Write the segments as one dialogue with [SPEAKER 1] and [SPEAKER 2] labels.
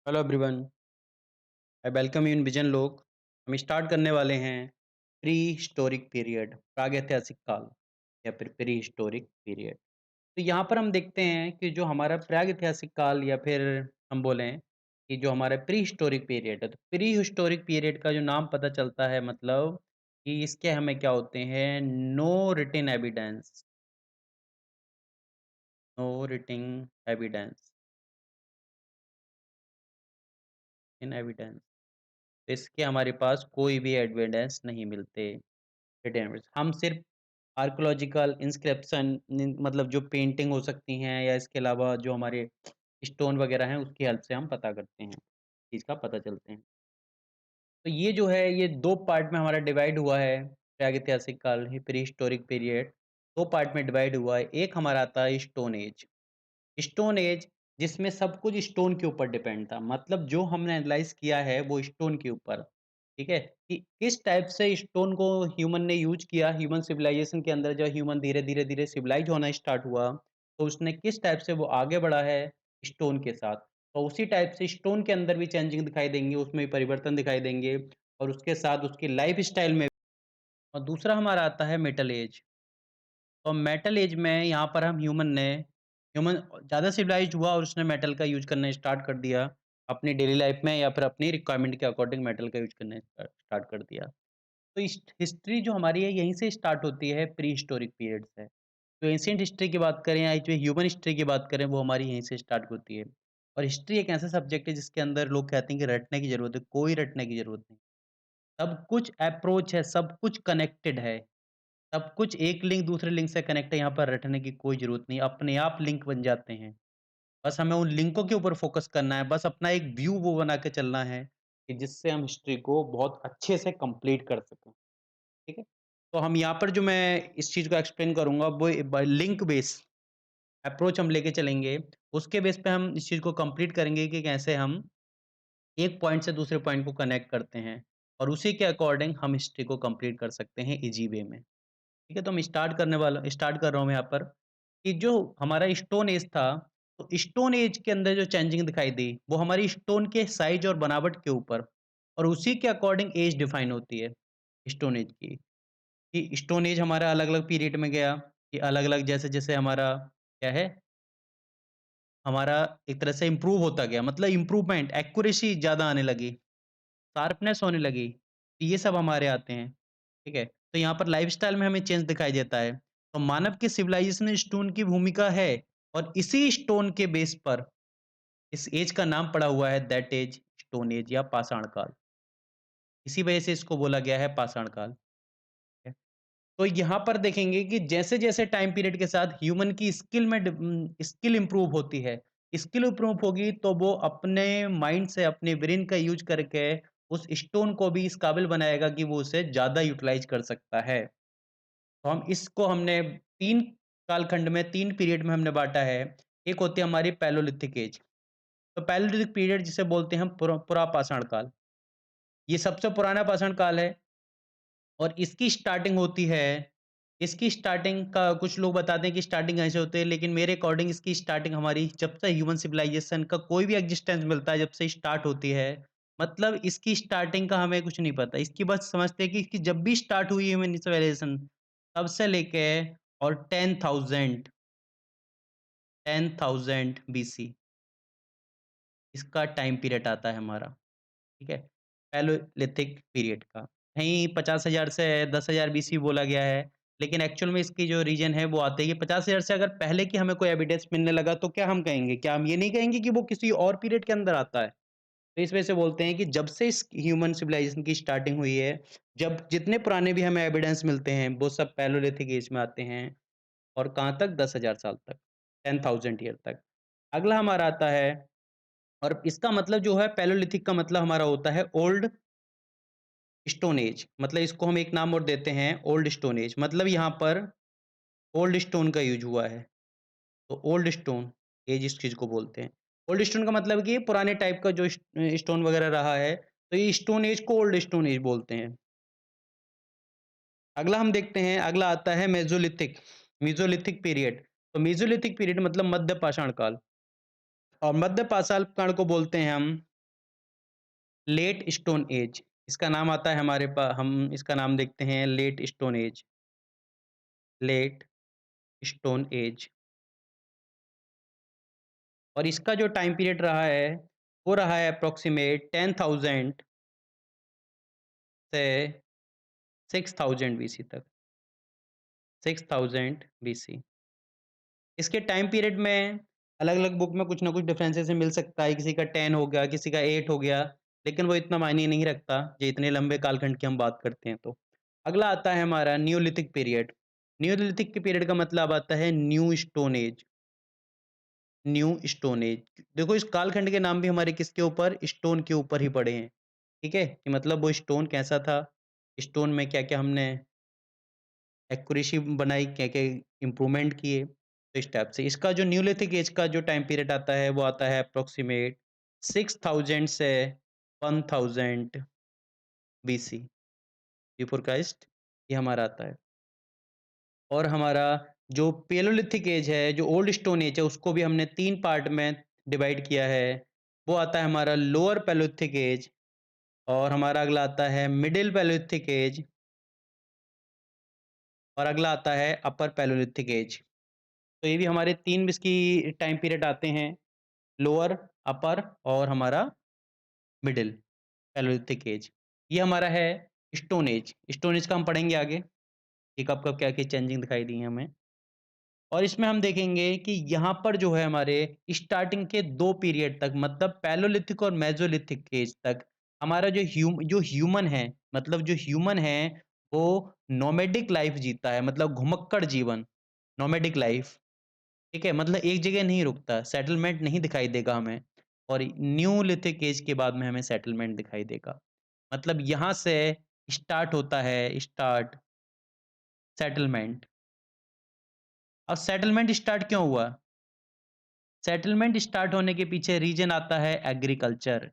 [SPEAKER 1] Hello everyone, I welcome you in vision लोग। हम start करने वाले हैं प्री हिस्टोरिक पीरियड, प्रागैतिहासिक काल या फिर प्री हिस्टोरिक पीरियड। तो यहाँ पर हम देखते हैं कि जो हमारा प्रागैतिहासिक काल या फिर हम बोलें कि जो हमारा प्री हिस्टोरिक पीरियड है, तो प्री हिस्टोरिक पीरियड का जो नाम पता चलता है मतलब कि इसके हमें क्या होते हैं, no written evidence, no written evidence in evidence. इसके हमारे पास कोई भी एविडेंस नहीं मिलते। रिटेन हम सिर्फ आर्कियोलॉजिकल इंस्क्रिप्शन मतलब जो पेंटिंग हो सकती हैं या इसके अलावा जो हमारे स्टोन वगैरह हैं उसकी हेल्प से हम पता करते हैं, चीज़ का पता चलते हैं। तो ये जो है ये 2 पार्ट में हमारा डिवाइड हुआ है, प्रागैतिहासिक काल ही प्री हिस्टोरिक पीरियड 2 पार्ट में डिवाइड हुआ है। एक हमारा आता है स्टोन एज। स्टोन एज जिसमें सब कुछ स्टोन के ऊपर डिपेंड था, मतलब जो हमने एनालाइज़ किया है वो स्टोन के ऊपर, ठीक है? कि किस टाइप से स्टोन को ह्यूमन ने यूज़ किया, ह्यूमन सिविलाइज़ेशन के अंदर जब ह्यूमन धीरे-धीरे सिविलाइज़ होना स्टार्ट हुआ, तो उसने किस टाइप से वो आगे बढ़ा है स्टोन के साथ। तो उसी टाइप से स्टोन के अंदर भी चेंजिंग दिखाई देंगे, उसमें भी परिवर्तन दिखाई देंगे और उसके साथ उसकी लाइफ़स्टाइल में। और दूसरा हमारा आता है मेटल एज। और मेटल एज में यहाँ पर हम ह्यूमन ज़्यादा सिविलाइज़्ड हुआ और उसने मेटल का यूज़ करना स्टार्ट कर दिया, अपनी डेली लाइफ़ में या फिर अपनी रिक्वायरमेंट के अकॉर्डिंग मेटल का यूज़ करना स्टार्ट कर दिया। तो हिस्ट्री जो हमारी है यहीं से स्टार्ट होती है प्री हिस्टोरिक पीरियड से। तो एंशिएंट हिस्ट्री की बात करें या जो ह्यूमन हिस्ट्री की बात करें वो हमारी यहीं से स्टार्ट होती है। और हिस्ट्री एक ऐसा सब्जेक्ट है जिसके अंदर लोग कहते हैं कि रटने की ज़रूरत है, कोई रटने की ज़रूरत नहीं। सब कुछ अप्रोच है, सब कुछ कनेक्टेड है। सब कुछ एक लिंक दूसरे लिंक से कनेक्ट है, यहाँ पर रटने की कोई ज़रूरत नहीं, अपने आप लिंक बन जाते हैं। बस हमें उन लिंकों के ऊपर फ़ोकस करना है, बस अपना एक व्यू वो बना के चलना है कि जिससे हम हिस्ट्री को बहुत अच्छे से कंप्लीट कर सकें, ठीक है? तो हम यहाँ पर जो मैं इस चीज़ को एक्सप्लेन करूँगा वो ब लिंक बेस अप्रोच हम लेके चलेंगे, उसके बेस पे हम इस चीज़ को कंप्लीट करेंगे कि कैसे हम एक पॉइंट से दूसरे पॉइंट को कनेक्ट करते हैं और उसी के अकॉर्डिंग हम हिस्ट्री को कंप्लीट कर सकते हैं ईज़ी वे में। ठीक है, तो मैं स्टार्ट कर रहा हूँ यहाँ पर कि जो हमारा स्टोन एज था, तो स्टोन एज के अंदर जो चेंजिंग दिखाई दी, वो हमारी स्टोन के साइज़ और बनावट के ऊपर और उसी के अकॉर्डिंग एज डिफाइन होती है, स्टोन एज की। कि स्टोन एज हमारा अलग-अलग पीरियड में गया, कि अलग-अलग जैसे-जैसे हमारा क्या है, हमारा एक तरह से इम्प्रूव होता गया, मतलब इम्प्रूवमेंट, एक्यूरेसी ज़्यादा आने लगी। शार्पनेस होने लगी, ये सब हमारे आते हैं, ठीक है? तो यहाँ पर लाइफ़स्टाइल में हमें चेंज दिखाई देता है। तो मानव के सिविलाइज़ेशन में स्टोन की भूमिका है और इसी स्टोन के बेस पर इस ऐज का नाम पड़ा हुआ है दैट ऐज स्टोन ऐज या पाषाण काल। इसी वजह से इसको बोला गया है पाषाण काल। है। तो यहाँ पर देखेंगे कि जैसे-जैसे टाइम पीरियड के साथ ह्यूमन की स्किल इम्प्रूव होती है। स्किल इम्प्रूव होगी तो वो अपने माइंड से, अपने ब्रेन का यूज़ करके उस स्टोन को भी इस काबिल बनाएगा कि वो उसे ज़्यादा यूटिलाइज़ कर सकता है। तो हम इसको हमने 3 कालखंड में, 3 पीरियड में हमने बाँटा है। एक होती है हमारी पैलियोलिथिक एज। तो पैलियोलिथिक पीरियड जिसे बोलते हैं हम पुरापाषाण काल। ये सबसे पुराना पाषाण काल है। और इसकी स्टार्टिंग का कुछ लोग बताते हैं कि स्टार्टिंग ऐसे होते हैं, लेकिन मेरे अकॉर्डिंग इसकी स्टार्टिंग हमारी जब से ह्यूमन सिविलाइजेशन का कोई भी एग्जिस्टेंस मिलता है, जब से स्टार्ट होती है, मतलब इसकी स्टार्टिंग का हमें कुछ नहीं पता। इसकी बस समझते हैं कि इसकी जब भी स्टार्ट हुई ह्यूमन सिविलाइजेशन, तब से लेके और 10,000 बीसी इसका टाइम पीरियड आता है हमारा। ठीक है? पैलियोलिथिक पीरियड का। कहीं 50,000 से 10,000 बीसी बोला गया है, लेकिन एक्चुअल में इसकी जो रीज़न है वो आते ही है 50,000 से अगर पहले की हमें कोई एविडेंस मिलने लगा तो क्या हम कहेंगे? क्या हम ये नहीं कहेंगे कि वो किसी और पीरियड के अंदर आता है? तो इस वजह से बोलते हैं कि जब से इस ह्यूमन सिविलाइजेशन की स्टार्टिंग हुई है, जब जितने पुराने भी हमें एविडेंस मिलते हैं, वो सब पैलियोलिथिक एज में आते हैं और कहाँ तक 10,000 साल तक, 10,000 ईयर तक। अगला हमारा आता है और इसका मतलब जो है पैलियोलिथिक का मतलब हमारा होता है ओल्ड स्टोन एज, मतलब इसको हम एक नाम और देते हैं ओल्ड स्टोन एज, मतलब यहाँ पर ओल्ड स्टोन का यूज़ हुआ है। तो ओल्ड स्टोन एज इस चीज़ को बोलते हैं। ओल्ड स्टोन का मतलब कि ये पुराने टाइप का जो स्टोन वगैरह रहा है, तो ये स्टोन एज को ओल्ड स्टोन एज बोलते हैं। अगला हम देखते हैं, अगला आता है मेसोलिथिक पीरियड। तो मेसोलिथिक पीरियड मतलब मध्य पाषाण काल और मध्य पाषाण काल को बोलते हैं हम लेट स्टोन एज, इसका नाम आता है हमारे पा हम इसका नाम देखते हैं late stone age, late stone age. और इसका जो टाइम पीरियड रहा है, वो रहा है अप्रॉक्सिमेट 10,000 से 6,000 बीसी तक, 6,000 बीसी। इसके टाइम पीरियड में अलग-अलग बुक में कुछ ना कुछ डिफरेंसेस मिल सकता है, किसी का 10 हो गया, किसी का 8 हो गया, लेकिन वो इतना मायने नहीं रखता, ये इतने लंबे कालखंड की हम बात करते हैं तो। अगला आता है हमारा न्यूलिथिक पीरियड। न्यूलिथिक के पीरियड का मतलब आता है new stone age, new stone age. देखो इस कालखंड के नाम भी हमारे किसके ऊपर? स्टोन के ऊपर ही पड़े हैं, ठीक है? कि मतलब वो स्टोन कैसा था, स्टोन में क्या-क्या हमने एक्यूरेसी बनाई, क्या-क्या इम्प्रूवमेंट किए, तो इस टाइप से। इसका जो न्यूलिथिक एज का जो टाइम पीरियड आता है, वो आता है अप्रॉक्सिमेट 6,000 से 1,000 बीसी, बिफोर क्राइस्ट, ये हमारा आता है। और हमारा जो पैलियोलिथिक एज है, जो ओल्ड स्टोन एज है, उसको भी हमने 3 पार्ट में डिवाइड किया है। वो आता है हमारा लोअर पैलियोलिथिक एज और हमारा अगला आता है मिडल पैलियोलिथिक एज और अगला आता है अपर पैलियोलिथिक एज। तो ये भी हमारे 3 इसकी टाइम पीरियड आते हैं, लोअर, अपर और हमारा मिडल पैलियोलिथिक एज। ये हमारा है स्टोन एज। स्टोन एज का हम पढ़ेंगे आगे कि कब-कब क्या-क्या चेंजिंग दिखाई दी है हमें। और इसमें हम देखेंगे कि यहाँ पर जो है हमारे स्टार्टिंग के 2 पीरियड तक मतलब पैलियोलिथिक और मेसोलिथिक एज तक हमारा जो ह्यूमन है मतलब जो ह्यूमन है वो नोमैडिक लाइफ जीता है मतलब घुमक्कड़ जीवन, नोमैडिक लाइफ, ठीक है? मतलब एक जगह नहीं रुकता, सेटलमेंट नहीं दिखाई देगा हमें और न्यूलिथिक एज के बाद में हमें सेटलमेंट दिखाई देगा। मतलब यहाँ से स्टार्ट होता है सेटलमेंट। और सेटलमेंट स्टार्ट क्यों हुआ? सेटलमेंट स्टार्ट होने के पीछे रीज़न आता है एग्रीकल्चर,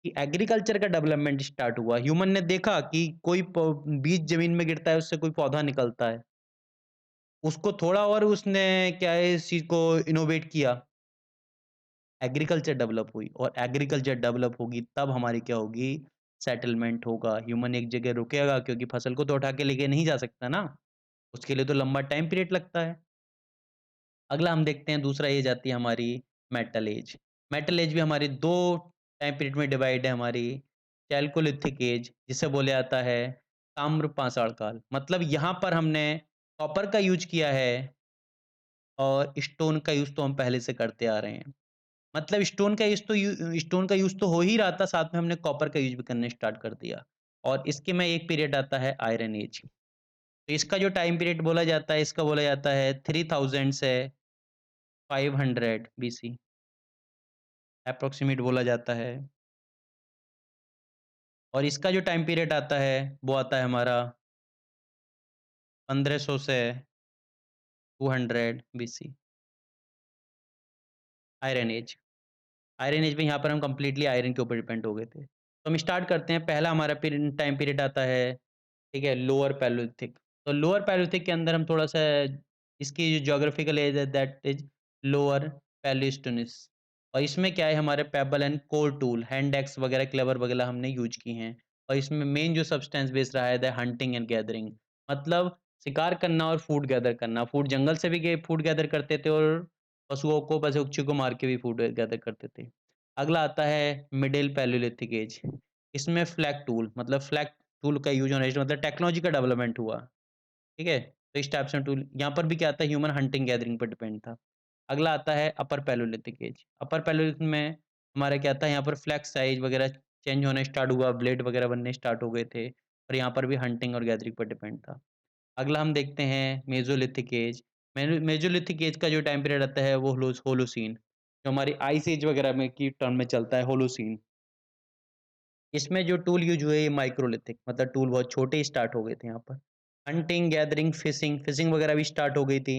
[SPEAKER 1] कि एग्रीकल्चर का डेवलपमेंट स्टार्ट हुआ। ह्यूमन ने देखा कि कोई बीज ज़मीन में गिरता है, उससे कोई पौधा निकलता है। उसको थोड़ा और उसने क्या है इस चीज़ को इनोवेट किया, एग्रीकल्चर डेवलप हुई और एग्रीकल्चर डेवलप होगी तब हमारी क्या होगी, सेटलमेंट होगा। ह्यूमन एक जगह रुकेगा क्योंकि फसल को तो उठा के लेके नहीं जा सकता ना, उसके लिए तो लंबा टाइम पीरियड लगता है। अगला हम देखते हैं दूसरा एज आती है हमारी मेटल एज। मेटल एज भी हमारी 2 टाइम पीरियड में डिवाइड है हमारी। चैल्कोलिथिक एज जिसे बोला जाता है ताम्र पाषाण काल। मतलब यहाँ पर हमने कॉपर का यूज़ किया है और स्टोन का यूज़ तो हम पहले से करते आ रहे हैं। मतलब स्टोन का यूज़ तो हो ही रहा था, साथ में हमने कॉपर का यूज़ भी करना स्टार्ट कर दिया। और इसके में एक पीरियड आता है आयरन एज। तो इसका जो टाइम पीरियड बोला जाता है, इसका बोला जाता है 3000 से 500 बीसी एप्रोक्सीमेट बोला जाता है। और इसका जो टाइम पीरियड आता है, वो आता है हमारा 1500 से 200 BC iron age. Iron age में यहाँ पर हम कंप्लीटली आयरन के ऊपर डिपेंड हो गए थे। तो हम स्टार्ट करते हैं, पहला हमारा टाइम पीरियड आता है, ठीक है, लोअर पैलियोलिथिक। तो लोअर पैलियोलिथिक के अंदर हम थोड़ा-सा इसकी जो ज्योग्राफिकल एज है दैट इज़ लोअर पैलियोस्टोनिस और इसमें क्या है हमारे payable and core tool, hand axe वगैरह, क्लेवर वगैरह हमने यूज़ की हैं और इसमें मेन जो सब्सटेंस बेस रहा है द हंटिंग एंड गैदरिंग मतलब शिकार करना और फूड गैदर करना। फूड जंगल से भी गे फूड गैदर करते थे और पशुओं को, पशु-पक्षी को मार के भी फूड गैदर करते थे। अगला आता है मिडल पैलियोलिथिक एज। इसमें फ्लैग टूल मतलब फ्लैग टूल का यूज़ होना मतलब टेक्नोलॉजी का डेवलपमेंट हुआ, ठीक है? तो इस टाइप से टूल यहाँ पर भी क्या आता है ह्यूमन हंटिंग गैदरिंग पर डिपेंड था। अगला आता है upper palaeolithic age. Upper palaeolithic में हमारा क्या था यहाँ पर फ्लैग साइज़ वगैरह चेंज होना स्टार्ट हुआ, ब्लेड वगैरह बनने स्टार्ट हो गए थे और यहाँ पर भी हंटिंग और गैदरिंग पर डिपेंड था। अगला हम देखते हैं मेसोलिथिक एज। मेसोलिथिक एज का जो टाइम पीरियड आता है वो होलोसीन, जो हमारी आइस एज वगैरह में की टर्म में चलता है होलोसीन। इसमें जो टूल यूज़ हुए ये माइक्रोलिथिक मतलब टूल बहुत छोटे स्टार्ट हो गए थे यहाँ पर। हंटिंग, गैदरिंग, फिशिंग वगैरह भी स्टार्ट हो गई थी।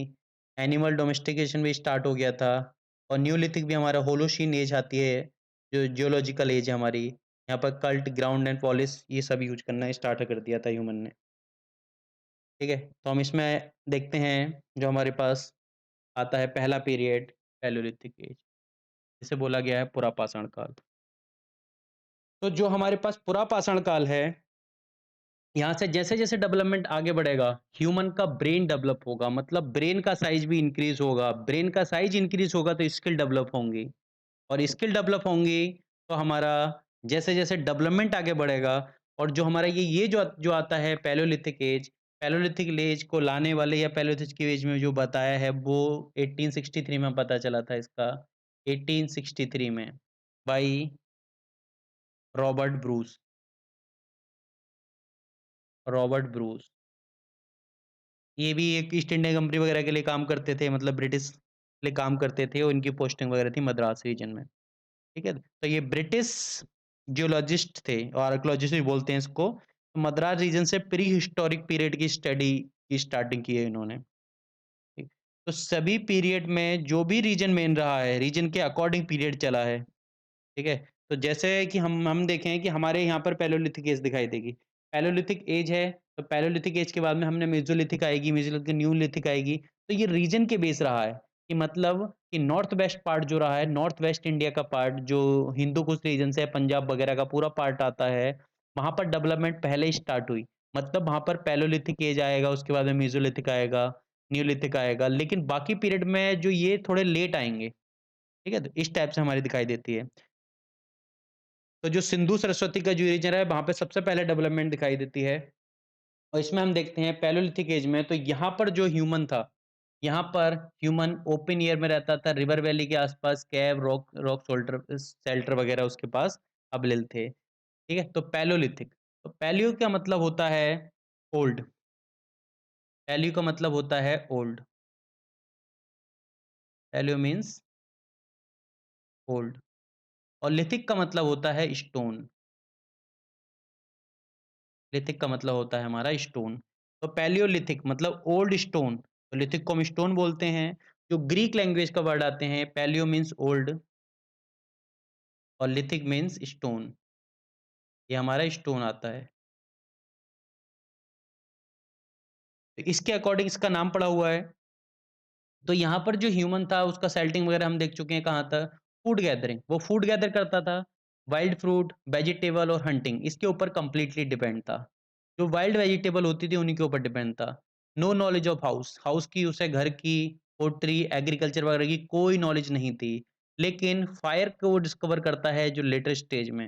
[SPEAKER 1] एनिमल डोमेस्टिकेशन भी स्टार्ट हो गया था और न्यूलिथिक भी हमारा होलोसीन एज आती है, जो जियोलॉजिकल एज है हमारी। यहाँ पर कल्ट, ग्राउंड एंड पॉलिश ये सब यूज़ करना स्टार्ट कर दिया था ह्यूमन ने, ठीक है? तो हम इसमें देखते हैं जो हमारे पास आता है पहला पीरियड पैलियोलिथिक एज, जिसे बोला गया है पुरापाषाण काल। तो जो हमारे पास पुरापाषाण काल है, यहाँ से जैसे-जैसे डेवलपमेंट आगे बढ़ेगा, ह्यूमन का ब्रेन डेवलप होगा, मतलब ब्रेन का साइज़ भी इंक्रीज़ होगा। ब्रेन का साइज़ इंक्रीज़ होगा तो स्किल डेवलप होंगी और स्किल डेवलप होंगी तो हमारा जैसे-जैसे डेवलपमेंट आगे बढ़ेगा और जो हमारा ये जो आता है पैलियोलिथिक एज को लाने वाले या पैलियोलिथिक एज में जो बताया है वो 1863 में पता चला था इसका, 1863 में by Robert Bruce Robert Bruce. ये भी एक ईस्ट इंडिया कंपनी वगैरह के लिए काम करते थे, मतलब ब्रिटिश के लिए काम करते थे और इनकी पोस्टिंग वगैरह थी मद्रास रीजन में, ठीक है? तो ये ब्रिटिश जियोलॉजिस्ट थे और आर्कियोलॉजिस्ट भी बोलते हैं इसको। तो मद्रास रीजन से प्री हिस्टोरिक पीरियड की स्टडी की स्टार्टिंग की है इन्होंने, ठीक। तो सभी पीरियड में जो भी रीजन मेन रहा है, रीजन के अकॉर्डिंग पीरियड चला है। ठीक है? तो जैसे कि हम देखें कि हमारे यहाँ पर पैलियोलिथिक एज दिखाई देगी। पैलियोलिथिक एज है, तो पैलियोलिथिक एज के बाद में हमने मेसोलिथिक आएगी, मेसोलिथिक न्यूलिथिक आएगी। तो ये रीजन के बेस रहा है कि मतलब कि नॉर्थ वेस्ट पार्ट जो रहा है, नॉर्थ वेस्ट इंडिया का पार्ट जो हिंदू कुश रीजन से पंजाब वगैरह का पूरा पार्ट आता है, वहाँ पर डेवलपमेंट पहले ही स्टार्ट हुई। मतलब वहाँ पर पैलियोलिथिक एज आएगा, उसके बाद में मेसोलिथिक आएगा, न्यूलिथिक आएगा, लेकिन बाकी पीरियड में जो ये थोड़े लेट आएँगे। ठीक है? तो इस टाइप से हमारी दिखाई देती है। तो जो सिंधु सरस्वती का जो रीजन है, वहाँ पे सबसे पहले डेवलपमेंट दिखाई देती है और इसमें हम देखते हैं पैलियोलिथिक एज में तो यहाँ पर जो ह्यूमन था, यहाँ पर ह्यूमन ओपन एयर में रहता था, रिवर वैली के आसपास कैव, रॉक रॉक शोल्डर शेल्टर वगैरह उसके पास अवेलेबल थे, ठीक है? तो पैलियोलिथिक, तो पैलियो का मतलब होता है ओल्ड, पैलियो का मतलब होता है ओल्ड, पैलियो मीन्स ओल्ड और लिथिक का मतलब होता है स्टोन। लिथिक का मतलब होता है हमारा स्टोन। तो पैलियोलिथिक मतलब ओल्ड स्टोन, तो लिथिक को हम स्टोन बोलते हैं। जो ग्रीक लैंग्वेज का वर्ड आते हैं, पैलियो मीन्स ओल्ड और लिथिक मीन्स स्टोन। ये हमारा स्टोन आता है। तो इसके अकॉर्डिंग इसका नाम पड़ा हुआ है। तो यहाँ पर जो ह्यूमन था उसका सेल्टिंग वगैरह हम देख चुके हैं कहाँ तक, फूड गैदरिंग। वो फूड गैदर करता था, वाइल्ड फ्रूट, वेजिटेबल और हंटिंग इसके ऊपर कंप्लीटली डिपेंड था। जो वाइल्ड वेजिटेबल होती थी उन्हीं के ऊपर डिपेंड था। No knowledge of house, house की उसे घर की, पोल्ट्री, एग्रीकल्चर वगैरह की कोई नॉलेज नहीं थी। लेकिन फायर को वो डिस्कवर करता है जो लेटर स्टेज में,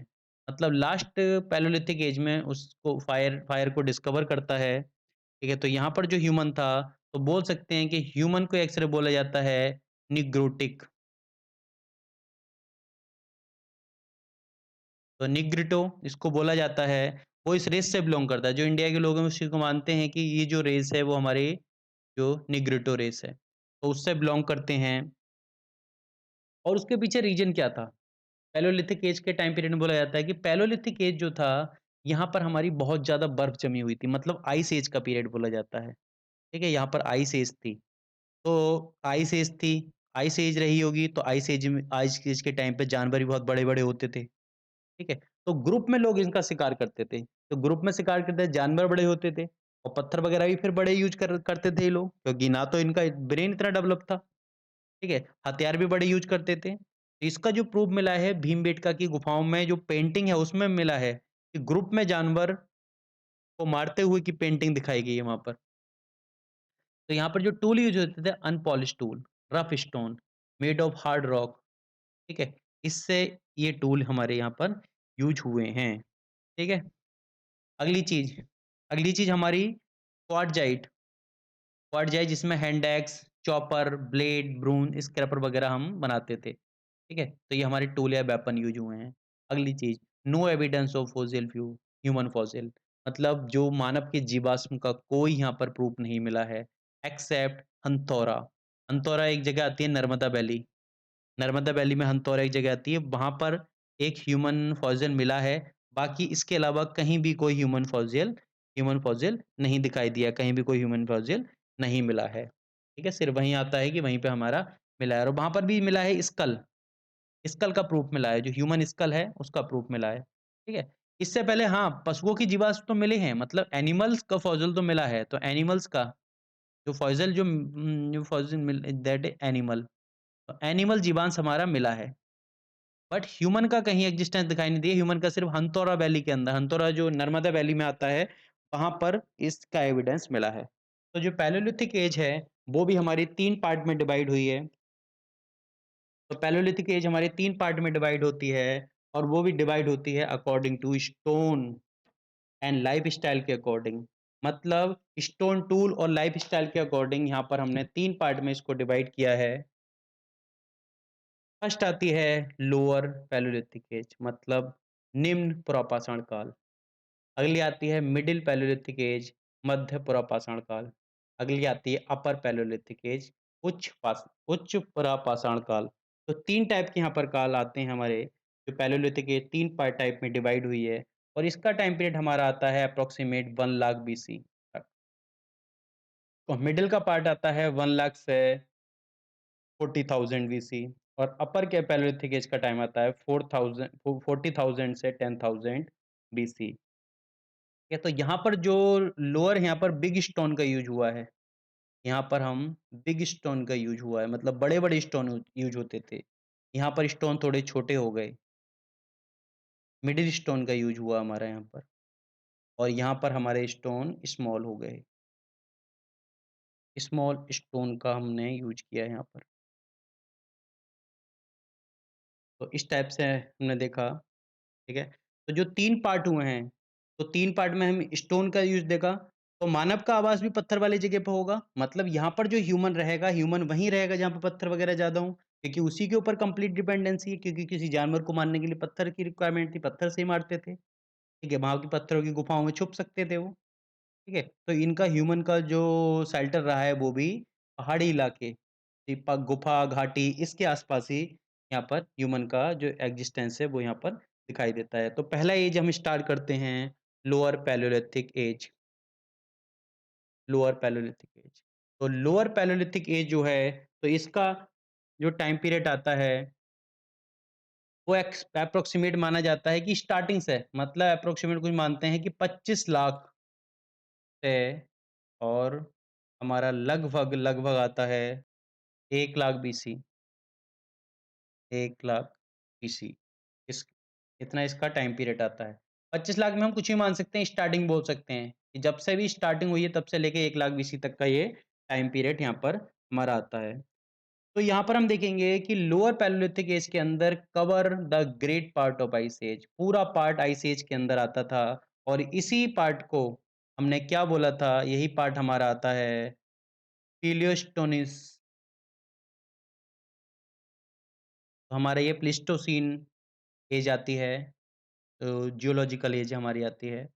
[SPEAKER 1] मतलब लास्ट पैलियोलिथिक एज में उसको फायर फायर को डिस्कवर करता है। ठीक है? तो यहाँ पर जो ह्यूमन था, तो बोल सकते हैं कि ह्यूमन को एक तरह बोला जाता है निग्रोटिक। तो निग्रिटो इसको बोला जाता है, वो इस रेस से बिलॉन्ग करता है। जो इंडिया के लोग हैं उसी को मानते हैं कि ये जो रेस है वो हमारी जो निग्रिटो रेस है, तो उससे बिलॉन्ग करते हैं। और उसके पीछे रीज़न क्या था? पैलियोलिथिक एज के टाइम पीरियड में बोला जाता है कि पैलियोलिथिक एज जो था, यहाँ पर हमारी बहुत ज़्यादा बर्फ जमी हुई थी, मतलब आइस एज का पीरियड बोला जाता है। ठीक है? यहाँ पर आइस एज थी। तो आइस एज रही होगी तो आइस एज के टाइम पे जानवर भी बहुत बड़े-बड़े होते थे, ठीक है? तो ग्रुप में लोग इनका शिकार करते थे। तो ग्रुप में शिकार करते जानवर बड़े होते थे और पत्थर वगैरह भी फिर बड़े यूज़ करते थे ये लोग, क्योंकि ना तो इनका ब्रेन इतना डेवलप था, ठीक है? हथियार भी बड़े यूज़ करते थे। तो इसका जो प्रूफ मिला है भीमबेटका की गुफाओं में जो पेंटिंग है उसमें मिला है कि ग्रुप में जानवर को मारते हुए की पेंटिंग दिखाई गई है वहाँ पर। तो यहाँ पर जो टूल यूज़ होते थे unpolished tool, rough stone, made of hard rock, ठीक है? इससे ये टूल हमारे यहाँ पर यूज़ हुए हैं, ठीक है? अगली चीज़ अगली चीज़ हमारी क्वार्टज़ाइट, क्वार्टज़ाइट जिसमें hand axe, chopper, blade, burin, scraper वगैरह हम बनाते थे, ठीक है? तो ये हमारे टूल या वेपन यूज़ हुए हैं। अगली चीज़, no evidence of fossil few human fossil, मतलब जो मानव के जीवाश्म का कोई यहाँ पर प्रूफ नहीं मिला है, एक्सेप्ट हंथौरा। हंथौरा एक जगह आती है नर्मदा वैली में हंथौरा एक जगह आती है, वहाँ पर एक ह्यूमन फॉसिल मिला है, बाकी इसके अलावा कहीं भी कोई ह्यूमन फॉसिल नहीं दिखाई दिया, कहीं भी कोई ह्यूमन फॉसिल नहीं मिला है, ठीक है? सिर्फ वहीं आता है कि वहीं पे हमारा मिला है और वहाँ पर भी मिला है स्कल, स्कल का प्रूफ मिला है, जो ह्यूमन स्कल है उसका प्रूफ मिला है, ठीक है? इससे पहले हाँ, पशुओं की जीवाश्म तो मिले हैं, मतलब एनिमल्स का फॉसिल तो मिला है, तो एनिमल्स का जो फॉसिल मिल दैट एनिमल, तो एनिमल जीवांश हमारा मिला है। बट ह्यूमन का कहीं एग्जिस्टेंस दिखाई नहीं दिया, ह्यूमन का सिर्फ़ हंतौरा वैली के अंदर, हंतौरा जो नर्मदा वैली में आता है, वहाँ पर इसका एविडेंस मिला है। तो जो पैलियोलिथिक एज है, वो भी हमारी 3 पार्ट में डिवाइड हुई है। तो पैलियोलिथिक एज हमारी 3 पार्ट में डिवाइड होती है और वो भी डिवाइड होती है according to stone and lifestyle के अकॉर्डिंग। मतलब स्टोन टूल और लाइफ़स्टाइल के अकॉर्डिंग यहाँ पर हमने 3 पार्ट में इसको डिवाइड किया है। फर्स्ट आती है लोअर पैलियोलिथिक एज मतलब निम्न पुरापाषाण काल। अगली आती है मिडिल पैलियोलिथिक एज मध्य पुरापाषाण काल। अगली आती है अपर पैलियोलिथिक एज उच्च पुरापाषाण काल। तो 3 टाइप के यहाँ पर काल आते हैं हमारे जो पैलियोलिथिक एज 3 पार्ट टाइप में डिवाइड हुई है और इसका टाइम पीरियड हमारा आता है अप्रॉक्सिमेट 1 लाख बीसी तक। और मिडिल का पार्ट आता है 1 लाख से 40,000 बीसी और अपर के पैलियोलिथिक एज का टाइम आता है 40,000 से 10,000 बीसी। ठीक है, तो यहाँ पर जो लोअर यहाँ पर बिग स्टोन का यूज़ हुआ है। यहाँ पर हम बिग स्टोन का यूज़ हुआ है मतलब बड़े-बड़े स्टोन यूज़ होते थे। यहाँ पर स्टोन थोड़े छोटे हो गए। मिडिल स्टोन का यूज़ हुआ हमारा यहाँ पर और यहाँ पर हमारे स्टोन स्मॉल हो गए। स्मॉल स्टोन का हमने यूज़ किया है यहाँ पर। तो इस टाइप से हमने देखा, ठीक है? तो जो 3 पार्ट हुए हैं, तो 3 पार्ट में हम स्टोन का यूज़ देखा, तो मानव का आवास भी पत्थर वाली जगह पे होगा। मतलब यहाँ पर जो ह्यूमन रहेगा, ह्यूमन वहीं रहेगा जहाँ पे पत्थर वगैरह ज़्यादा हों, क्योंकि उसी के ऊपर कंप्लीट डिपेंडेंसी है क्योंकि किसी जानवर को मारने के लिए पत्थर की रिक्वायरमेंट थी, पत्थर से ही मारते थे। ठीक है? वहाँ की पत्थरों की गुफाओं में छुप सकते थे वो। ठीक है? तो इनका ह्यूमन का जो शेल्टर रहा है वो भी पहाड़ी इलाके, दीपक गुफा, घाटी इसके आस-पास ही यहाँ पर ह्यूमन का जो एक्जिस्टेंस है वो यहाँ पर दिखाई देता है। तो पहला एज हम स्टार्ट करते हैं lower palaeolithic age, lower palaeolithic age. तो लोअर पैलियोलिथिक एज जो है तो इसका जो टाइम पीरियड आता है वो एप्रोक्सिमेट माना जाता है कि स्टार्टिंग से मतलब एप्रोक्सिमेट कुछ मानते हैं कि 25 लाख से और हमारा लगभग आता है 1 लाख बीसी, 1 लाख बीसी इस इतना इसका टाइम पीरियड आता है। 25 लाख में हम कुछ भी मान सकते हैं, स्टार्टिंग बोल सकते हैं कि जब से भी स्टार्टिंग हुई है तब से लेके 1 लाख बीसी तक का ये टाइम पीरियड यहाँ पर हमारा आता है। तो यहाँ पर हम देखेंगे कि लोअर पैलियोलिथिक एज के अंदर cover the great part of ice age, पूरा पार्ट आइस एज के अंदर आता था और इसी पार्ट को हमने क्या बोला था, यही पार्ट हमारा आता है पीलियोस्टोनिस। तो हमारा ये प्लीस्टोसीन एज आती है, तो जियोलॉजिकल एज हमारी आती है।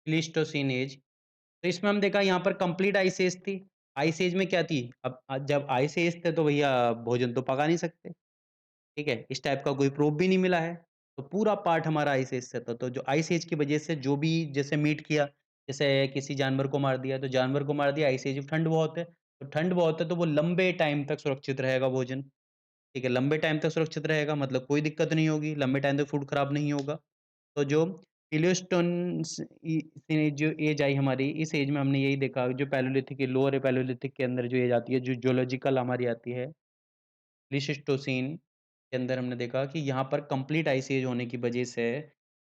[SPEAKER 1] प्लीस्टोसीन एज, तो इसमें हम देखा यहाँ पर कंप्लीट आइस एज थी। आइस एज में क्या थी? अब जब आइस एज थे तो भैया भोजन तो पका नहीं सकते, ठीक है? इस टाइप का कोई प्रूफ भी नहीं मिला है। तो पूरा पार्ट हमारा आइस एज से था। तो जो आइस एज की वजह से जो भी जैसे मीट किया, जैसे किसी जानवर को मार दिया, तो जानवर को मार दिया आइस एज में ठंड बहुत है, तो ठंड बहुत है तो वो लंबे टाइम तक सुरक्षित रहेगा भोजन। ठीक है, लंबे टाइम तक सुरक्षित रहेगा मतलब कोई दिक्कत नहीं होगी, लंबे टाइम तक फूड खराब नहीं होगा। तो जो पीलियोस्टोन्स से जो एज आई हमारी, इस एज में हमने यही देखा जो पैलियोलिथिक के लोअर पैलियोलिथिक के अंदर जो एज आती है, जो जियोलॉजिकल हमारी आती है, प्लीस्टोसीन के अंदर हमने देखा कि यहाँ पर कंप्लीट आइस एज होने की वजह से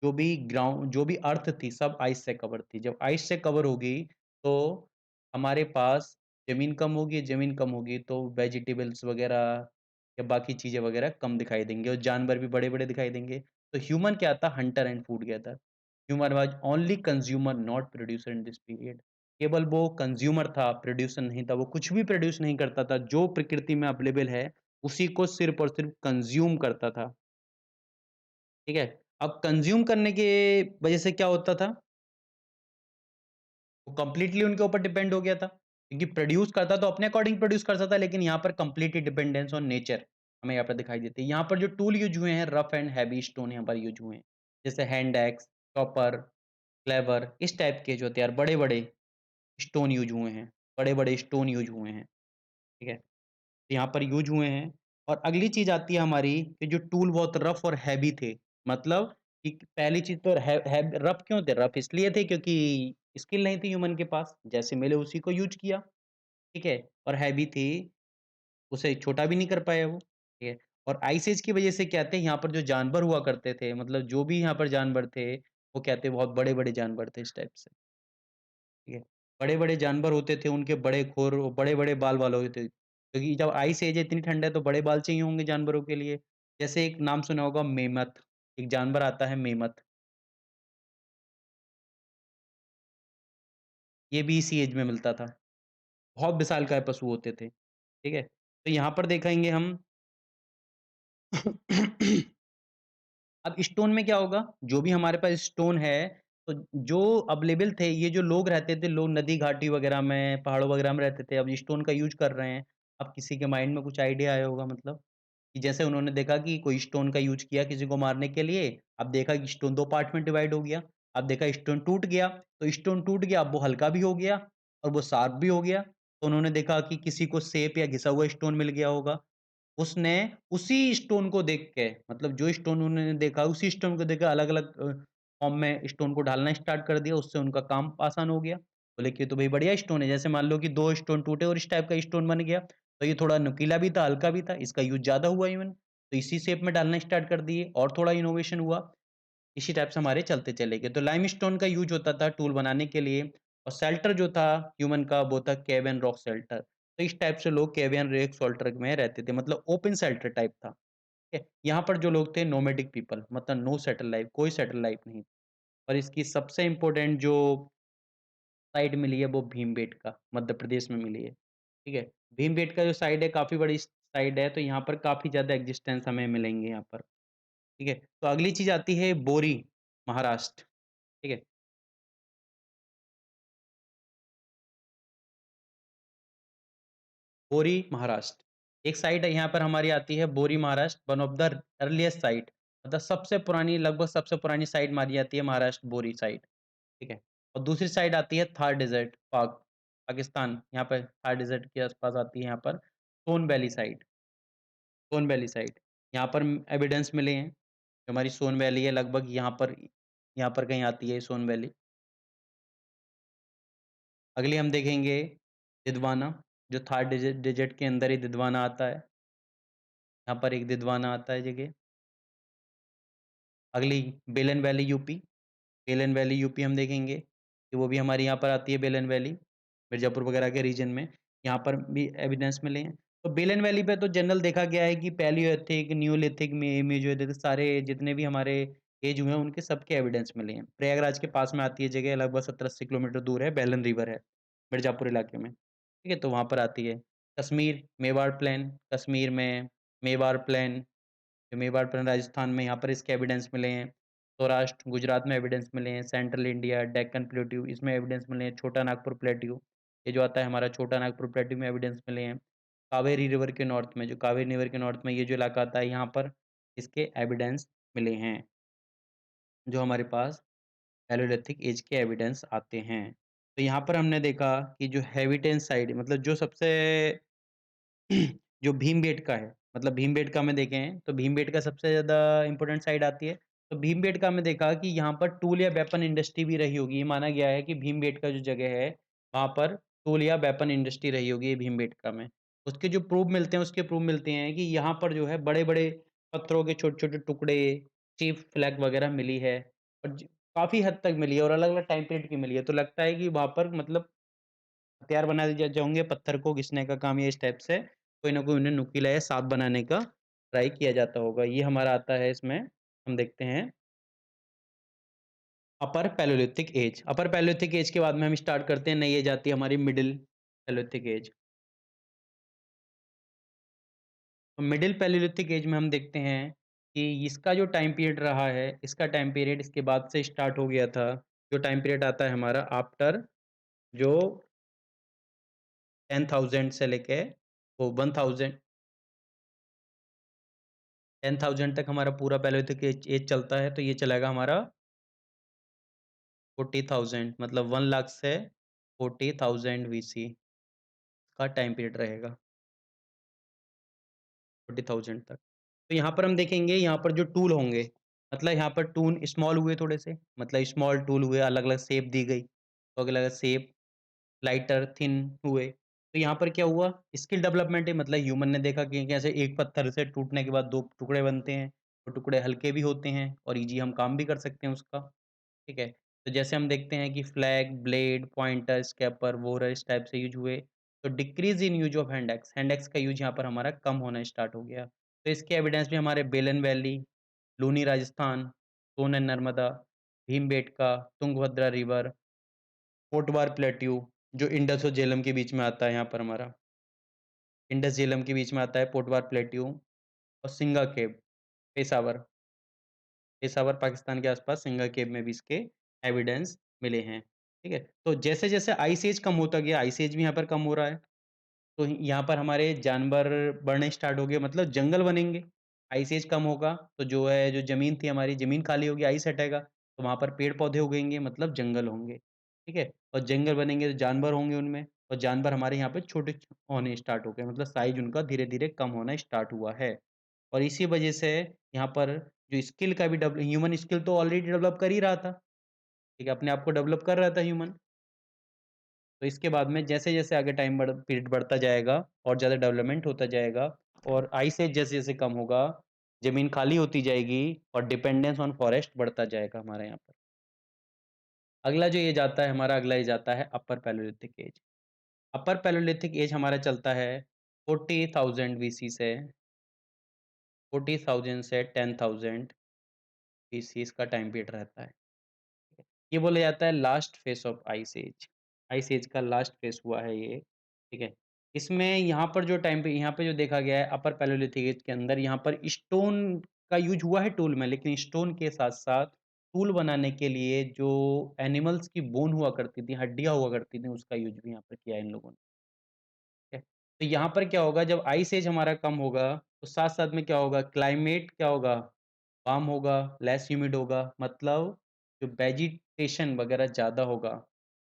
[SPEAKER 1] जो भी अर्थ थी सब आइस से कवर थी। जब आइस से कवर होगी तो हमारे पास ज़मीन कम होगी तो वेजिटेबल्स वगैरह या बाकी चीज़ें वगैरह कम दिखाई देंगे और जानवर भी बड़े-बड़े दिखाई देंगे। तो ह्यूमन क्या था? Hunter and food gather. Human was only consumer not producer in this period. केवल वो कंज्यूमर था, प्रोड्यूसर नहीं था। वो कुछ भी प्रोड्यूस नहीं करता था, जो प्रकृति में अवेलेबल है उसी को सिर्फ़ और सिर्फ़ कंज़्यूम करता था, ठीक है? अब कंज़्यूम करने के वजह से क्या होता था, वो कंप्लीटली उनके ऊपर डिपेंड हो गया था, क्योंकि प्रोड्यूस करता तो अपने अकॉर्डिंग प्रोड्यूस करता था, लेकिन यहाँ पर कंप्लीटली डिपेंडेंस ऑन नेचर हमें यहाँ पर दिखाई देती है। यहाँ पर जो टूल यूज़ हुए हैं, रफ एंड हेवी स्टोन यहाँ पर यूज़ हुए हैं, जैसे हैंड एक्स, चॉपर, क्लेवर इस टाइप के जो हथियार बड़े-बड़े स्टोन यूज़ हुए हैं, बड़े-बड़े स्टोन यूज़ हुए हैं, ठीक है? यहाँ पर यूज़ हुए हैं और अगली चीज़ आती है हमारी कि जो टूल बहुत रफ़ और हेवी थे। मतलब कि पहली चीज़ तो है रफ़ क्यों थे? रफ़ इसलिए थे क्योंकि स्किल नहीं थी ह्यूमन के पास, जैसे मिले उसी को यूज़ किया, ठीक है? और हैवी थी, उसे छोटा भी नहीं कर पाया वो, ठीक है? और आइस एज की वज़ह से क्या थे, यहाँ पर जो जानवर हुआ करते थे, मतलब जो भी यहाँ पर जानवर थे, वो क्या थे, बहुत बड़े-बड़े जानवर थे इस टाइप से, ठीक है? बड़े-बड़े जानवर होते थे, उनके बड़े खुर, बड़े-बड़े बाल वाले होते थे, क्योंकि जब आइस एज है, इतनी ठंड है, तो बड़े बाल चाहिए होंगे जानवरों के लिए। जैसे एक नाम सुना होगा मेमथ, एक जानवर आता है मेमथ, ये भी इसी एज में मिलता था। बहुत विशालकाय पशु होते थे, ठीक है? तो यहाँ पर देखेंगे हम अब स्टोन में क्या होगा, जो भी हमारे पास स्टोन है, तो जो अवेलेबल थे, ये जो लोग रहते थे, लोग नदी घाटी वगैरह में, पहाड़ों वगैरह में रहते थे, अब स्टोन का यूज़ कर रहे हैं। अब किसी के माइंड में कुछ आइडिया आया होगा मतलब, कि जैसे उन्होंने देखा कि कोई स्टोन का यूज़ किया किसी को मारने के लिए, अब देखा कि स्टोन 2 पार्ट में डिवाइड हो गया। अब देखा स्टोन टूट गया, तो स्टोन टूट गया, अब वो हल्का भी हो गया और वो शार्प भी हो गया। तो उन्होंने देखा कि किसी को शेप या घिसा हुआ स्टोन मिल गया होगा। उसने उसी स्टोन को देख के मतलब जो स्टोन उन्होंने देखा, उसी स्टोन को देख के अलग-अलग फॉर्म में स्टोन को ढालना स्टार्ट कर दिया, उससे उनका काम आसान हो गया। बोले कि ये तो भई बढ़िया स्टोन है, जैसे मान लो कि 2 स्टोन टूटे और इस टाइप का स्टोन बन गया, तो ये थोड़ा नुकीला भी था, हल्का भी था, इसका यूज़ ज़्यादा हुआ इवन, तो इसी शेप में डालना स्टार्ट कर दिए और थोड़ा इनोवेशन हुआ। इसी टाइप से हमारे चलते चले गए। तो लाइमस्टोन का यूज़ होता था टूल बनाने के लिए और शेल्टर जो था ह्यूमन का वो था केव एंड रॉक शेल्टर। तो इस टाइप से लोग केव एंड रॉक शेल्टर में रहते थे मतलब ओपन शेल्टर टाइप था। ठीक है? यहाँ पर जो लोग थे नोमैडिक पीपल मतलब नो सेटल लाइफ कोई सेटल लाइफ नहीं। और इसकी सबसे इम्पोर्टेंट जो साइट मिली है वो भीमबेटका मध्य प्रदेश में मिली है। ठीक है? भीमबेटका जो साइट है काफ़ी बड़ी साइट है तो यहाँ पर काफ़ी ज़्यादा एक्जिस्टेंस हमें मिलेंगे यहाँ पर। ठीक है? तो अगली चीज़ आती है बोरी, महाराष्ट्र। ठीक है? बोरी, महाराष्ट्र। एक साइट है यहाँ पर हमारी आती है बोरी, Maharashtra, one of the earliest site मतलब सबसे पुरानी लगभग सबसे पुरानी साइट मानी जाती है महाराष्ट्र बोरी साइट, ठीक है? और दूसरी साइड आती है थार डेज़र्ट, पाकिस्तान, यहाँ पर थार डेज़र्ट के आस-पास आती है यहाँ पर सोन वैली साइट, सोन वैली साइट। यहाँ पर एविडेंस मिले हैं, जो हमारी सोन वैली है लगभग यहाँ पर कहीं आती है सोन वैली। अगली हम देखेंगे दिदवाना, जो थार डेज़र्ट के अंदर ही दिदवाना आता है। यहाँ पर एक दिदवाना आता है जगह। अगली बेलन वैली यूपी, बेलन वैली यूपी हम देखेंगे कि वो भी हमारे यहाँ पर आती है बेलन वैली, मिर्ज़ापुर वगैरह के रीजन में, यहाँ पर भी एविडेंस मिले हैं। तो बेलन वैली पे तो जनरल देखा गया है कि पैलियोलिथिक, नियोलिथिक, मेसोलिथिक सारे जितने भी हमारे एज हुए हैं उनके सबके एविडेंस मिले हैं। प्रयागराज के पास में आती है जगह लगभग 70-80 किलोमीटर दूर है, बेलन रिवर है, मिर्ज़ापुर इलाके में, ठीक है? तो वहाँ पर आती है। कश्मीर, मेवाड़ प्लेन, कश्मीर में मेवाड़ प्लेन मेवाड़ प्लेन राजस्थान में यहाँ पर इसके एविडेंस मिले हैं। सौराष्ट्र, गुजरात में एविडेंस मिले हैं। सेंट्रल इंडिया, डेक्कन प्लेट्यू इसमें एविडेंस मिले हैं। छोटा नागपुर प्लेट्यू, ये जो आता है हमारा छोटा नागपुर प्लेट्यू में एविडेंस मिले हैं। कावेरी रिवर के नॉर्थ में जो कावेरी रिवर के नॉर्थ में ये जो इलाका आता है यहाँ पर इसके एविडेंस मिले हैं, जो हमारे पास पैलियोलिथिक एज के एविडेंस आते हैं। तो यहाँ पर हमने देखा कि जो हेरिटेज साइट मतलब जो सबसे जो भीमबेटका है, मतलब भीमबेटका में देखें तो भीमबेटका सबसे ज़्यादा इम्पोर्टेंट साइट आती है। तो भीमबेटका में देखा कि यहाँ पर टूल या वेपन इंडस्ट्री भी रही होगी। ये माना गया है कि भीमबेटका जो जगह है, वहाँ पर टूल या वेपन इंडस्ट्री रही होगी ये भीमबेटका में। उसके जो प्रूफ मिलते हैं, उसके प्रूफ मिलते हैं कि यहाँ पर जो है बड़े-बड़े पत्थरों के छोटे-छोटे टुकड़े, चिप, फ्लैग वगैरह मिली है और काफ़ी हद तक मिली है और अलग-अलग टाइम पीरियड की मिली है। तो लगता है कि वहाँ पर मतलब हथियार बना दिए जाएँगे, पत्थर को घिसने का काम या इस टाइप से कोई ना कोई उन्हें नुकीला या शार्प बनाने का ट्राई किया जाता होगा। ये हमारा आता है इसमें, हम देखते हैं upper palaeolithic age. Upper palaeolithic age के बाद में हम स्टार्ट करते हैं, नई एज आती है हमारी मिडल पैलियोलिथिक एज। तो मिडल पैलियोलिथिक एज में हम देखते हैं कि इसका जो टाइम पीरियड रहा है, इसका टाइम पीरियड इसके बाद से स्टार्ट हो गया था। जो टाइम पीरियड आता है हमारा आफ्टर जो 10,000 से लेके वो 1000 10,000 तक हमारा पूरा पैलियोलिथिक एज एज चलता है, तो ये चलेगा हमारा 40,000 मतलब 1 लाख से 40,000 वीसी का टाइम पीरियड रहेगा, 40,000 तक। तो यहाँ पर हम देखेंगे यहाँ पर जो टूल होंगे, मतलब यहाँ पर टूल स्मॉल हुए थोड़े से, मतलब स्मॉल टूल हुए, अलग-अलग शेप दी गई, तो अलग-अलग शेप, लाइटर, थिन हुए। तो यहाँ पर क्या हुआ? स्किल डेवलपमेंट है, मतलब ह्यूमन ने देखा कि कैसे एक पत्थर से टूटने के बाद 2 टुकड़े बनते हैं, वो टुकड़े हल्के भी होते हैं और ईज़ी हम काम भी कर सकते हैं उसका, ठीक है? तो जैसे हम देखते हैं कि flag, blade, pointer, scraper, borer इस टाइप से यूज़ हुए, तो decrease in use of hand axe का यूज़ यहाँ पर हमारा कम होना स्टार्ट हो गया। तो इसके एविडेंस भी हमारे Belan valley, Luni Rajasthan, Son and Narmada, Bhimbetka, Tungabhadra river, Potwar plateau जो इंडस और झेलम के बीच में आता है यहाँ पर हमारा। इंडस झेलम के बीच में आता है पोटवार प्लेट्यू और सिंगा केव, पेशावर। पेशावर पाकिस्तान के आस-पास सिंगा केव में भी इसके एविडेंस मिले हैं, ठीक है? तो जैसे-जैसे आइस एज कम होता गया, आइस एज भी यहाँ पर कम हो रहा है। तो यहाँ पर हमारे जानवर बढ़ने स्टार्ट हो गए मतलब जंगल बनेंगे। आइस एज कम होगा तो जो है जो ज़मीन थी हमारी ज़मीन खाली होगी, आइस हटेगा तो वहाँ पर पेड़-पौधे उगेंगे मतलब जंगल होंगे, ठीक है? और जंगल बनेंगे तो जानवर होंगे उनमें और जानवर हमारे यहाँ पे छोटे होने स्टार्ट हो गए मतलब साइज़ उनका धीरे-धीरे कम होना स्टार्ट हुआ है। और इसी वजह से यहाँ पर जो स्किल का भी ह्यूमन स्किल तो ऑलरेडी डेवलप कर ही रहा था, ठीक है? अपने आप को डेवलप कर रहा था ह्यूमन। तो इसके बाद में जैसे-जैसे आगे टाइम पीरियड बढ़ता जाएगा और ज़्यादा डेवलपमेंट होता जाएगा और आइस एज जैसे-जैसे कम होगा, ज़मीन खाली होती जाएगी और डिपेंडेंस ऑन फॉरेस्ट बढ़ता जाएगा हमारे यहाँ पर। अगला जो एज आता है हमारा अगला एज आता है अपर पैलेयोलिथिक एज। अपर पैलेयोलिथिक एज हमारा चलता है 40,000 बीसी से 40,000 से 10,000 बीसी इसका टाइम पीरियड रहता है। ये बोला जाता है last phase of ice age. Ice age का लास्ट फेज़ हुआ है ये, ठीक है? इसमें यहाँ पर जो टाइम पे यहाँ पे जो देखा गया है अपर पैलेयोलिथिक एज के अंदर यहाँ पर स्टोन का यूज़ हुआ है टूल में, लेकिन स्टोन के साथ-साथ टूल बनाने के लिए जो एनिमल्स की बोन हुआ करती थी, हड्डियाँ हुआ करती थी, उसका यूज़ भी यहाँ पर किया है इन लोगों ने, ठीक है? तो यहाँ पर क्या होगा जब आइस एज हमारा कम होगा, तो साथ-साथ में क्या होगा क्लाइमेट क्या होगा वार्म होगा, लेस ह्यूमिड होगा, मतलब जो वेजिटेशन वगैरह ज़्यादा होगा,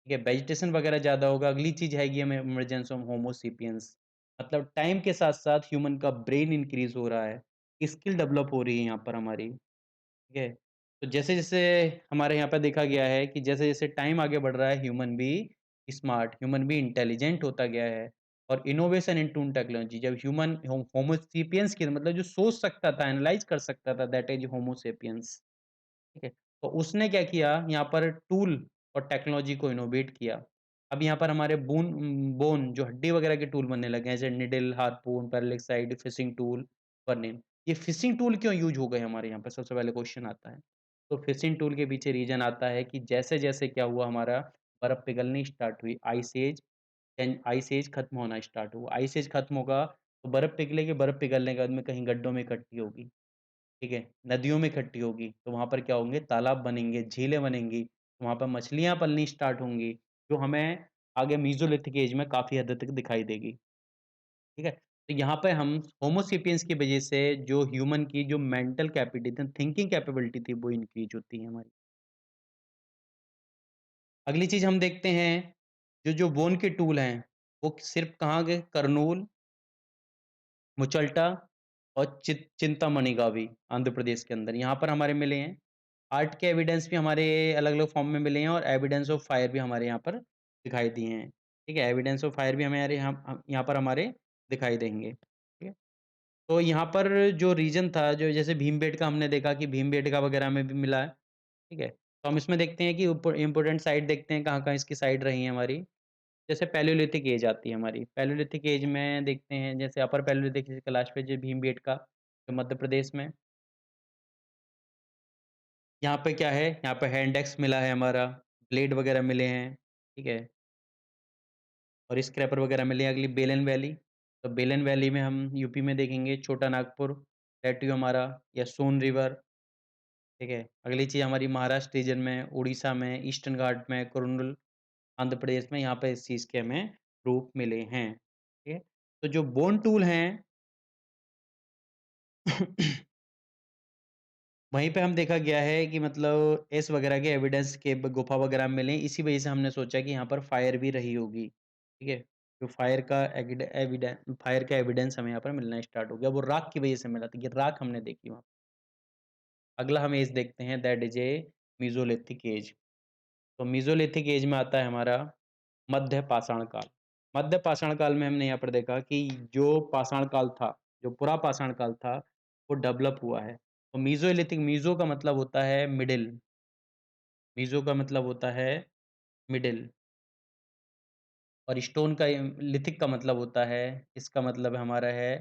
[SPEAKER 1] ठीक है? वेजिटेशन वगैरह ज़्यादा होगा, अगली चीज़ आएगी हमें इमर्जेंस ऑफ होमो सेपियंस मतलब टाइम के साथ-साथ ह्यूमन का ब्रेन इंक्रीज़ हो रहा है, स्किल डेवलप हो रही है यहाँ पर हमारी, ठीक है? तो जैसे-जैसे हमारे यहाँ पे देखा गया है कि जैसे-जैसे टाइम आगे बढ़ रहा है, ह्यूमन भी स्मार्ट, ह्यूमन भी इंटेलिजेंट होता गया है और इनोवेशन इन टूल टेक्नोलॉजी जब ह्यूमन होमो सेपियंस की मतलब जो सोच सकता था, एनालाइज़ कर सकता था, दैट इज़ होमो सेपियंस। ठीक है? तो उसने क्या किया यहाँ पर टूल और टेक्नोलॉजी को इनोवेट किया। अब यहाँ पर हमारे बोन जो हड्डी वगैरह के टूल बनने लगे हैं जैसे निडल, हार्पून, पैरालेक्साइड, फिशिंग टूल, बर्निल। ये फिशिंग टूल क्यों यूज़ हो गए हमारे यहाँ पे सबसे पहले क्वेश्चन आता है। तो फिशिंग टूल के पीछे रीज़न आता है कि जैसे-जैसे क्या हुआ हमारा बर्फ़ पिघलनी स्टार्ट हुई, आइस एज खत्म होना स्टार्ट हुआ। आइस एज खत्म होगा तो बर्फ़ पिघलेगी, बर्फ़ पिघलने के बाद में कहीं गड्ढों में इकट्ठी होगी। ठीक है? नदियों में इकट्ठी होगी, तो वहाँ पर क्या होंगे तालाब बनेंगे, झीलें बनेंगी, वहाँ पर मछलियाँ पलनी स्टार्ट होंगी, जो हमें आगे मेसोलिथिक एज में काफ़ी हद तक दिखाई देगी, ठीक है? तो यहाँ पे हम होमो सेपियंस की वजह से जो ह्यूमन की जो मेंटल कैपेबिलिटी थी, थिंकिंग कैपेबिलिटी थी, वो इंक्रीज़ होती है हमारी। अगली चीज़ हम देखते हैं, जो बोन के टूल हैं, वो सिर्फ़ कहाँ गए? कर्नूल, मुचल्टा और चिंतामणि गावी, आंध्र प्रदेश के अंदर, यहाँ पर हमारे मिले हैं। आर्ट के एविडेंस भी हमारे अलग-अलग फॉर्म में मिले हैं और एविडेंस ऑफ फायर भी हमारे यहाँ पर दिखाई दिए हैं। ठीक है? एविडेंस ऑफ फायर भी हमारे यहाँ पर हमारे दिखाई देंगे। ठीक है? तो यहाँ पर जो रीज़न था, जो जैसे भीमबेटका हमने देखा कि भीमबेटका वगैरह में भी मिला है। ठीक है? तो हम इसमें देखते हैं कि इम्पोर्टेंट साइट देखते हैं कहाँ-कहाँ इसकी साइट रही है हमारी। जैसे पैलियोलिथिक एज आती है हमारी। पैलियोलिथिक एज में देखते हैं जैसे अपर पैलियोलिथिक एज का लास्ट फेज़ है भीमबेटका, जो मध्य प्रदेश में। यहाँ पे क्या है, यहाँ पे हैंड एक्स मिला है हमारा, ब्लेड वगैरह मिले हैं, ठीक है? और स्क्रैपर वगैरह मिले हैं। अगली बेलन वैली, तो बेलन वैली में हम यूपी में देखेंगे छोटा नागपुर, प्लेट्यू हमारा या सोन रिवर, ठीक है? अगली चीज़ हमारी महाराष्ट्र रीजन में, उड़ीसा में, ईस्टर्न घाट में, कुरुंडल आंध्र प्रदेश में, यहाँ पे इस चीज़ के हमें प्रूफ मिले हैं, ठीक है? तो जो बोन टूल हैं वहीं पे हम देखा गया है कि मतलब एस वगैरह के एविडेंस के गुफा वगैरह मिले, इसी वजह से हमने सोचा कि यहाँ पर फायर भी रही होगी, ठीक है? जो फायर का एविडेंस हमें यहाँ पर मिलना स्टार्ट हो गया, वो राख की वजह से मिला था, ये राख हमने देखी वहाँ। अगला हम एज देखते हैं, that is a Mesolithic as. तो मेसोलिथिक एज में आता है हमारा मध्य पाषाण काल। मध्य पाषाण काल में हमने यहाँ पर देखा कि जो पाषाण काल था, जो पूरा पाषाण काल था, वो डेवलप हुआ है। तो मेसोलिथिक, मेसो का मतलब होता है मिडल, मेसो का मतलब होता है मिडल, और स्टोन का लिथिक का मतलब होता है, इसका मतलब हमारा है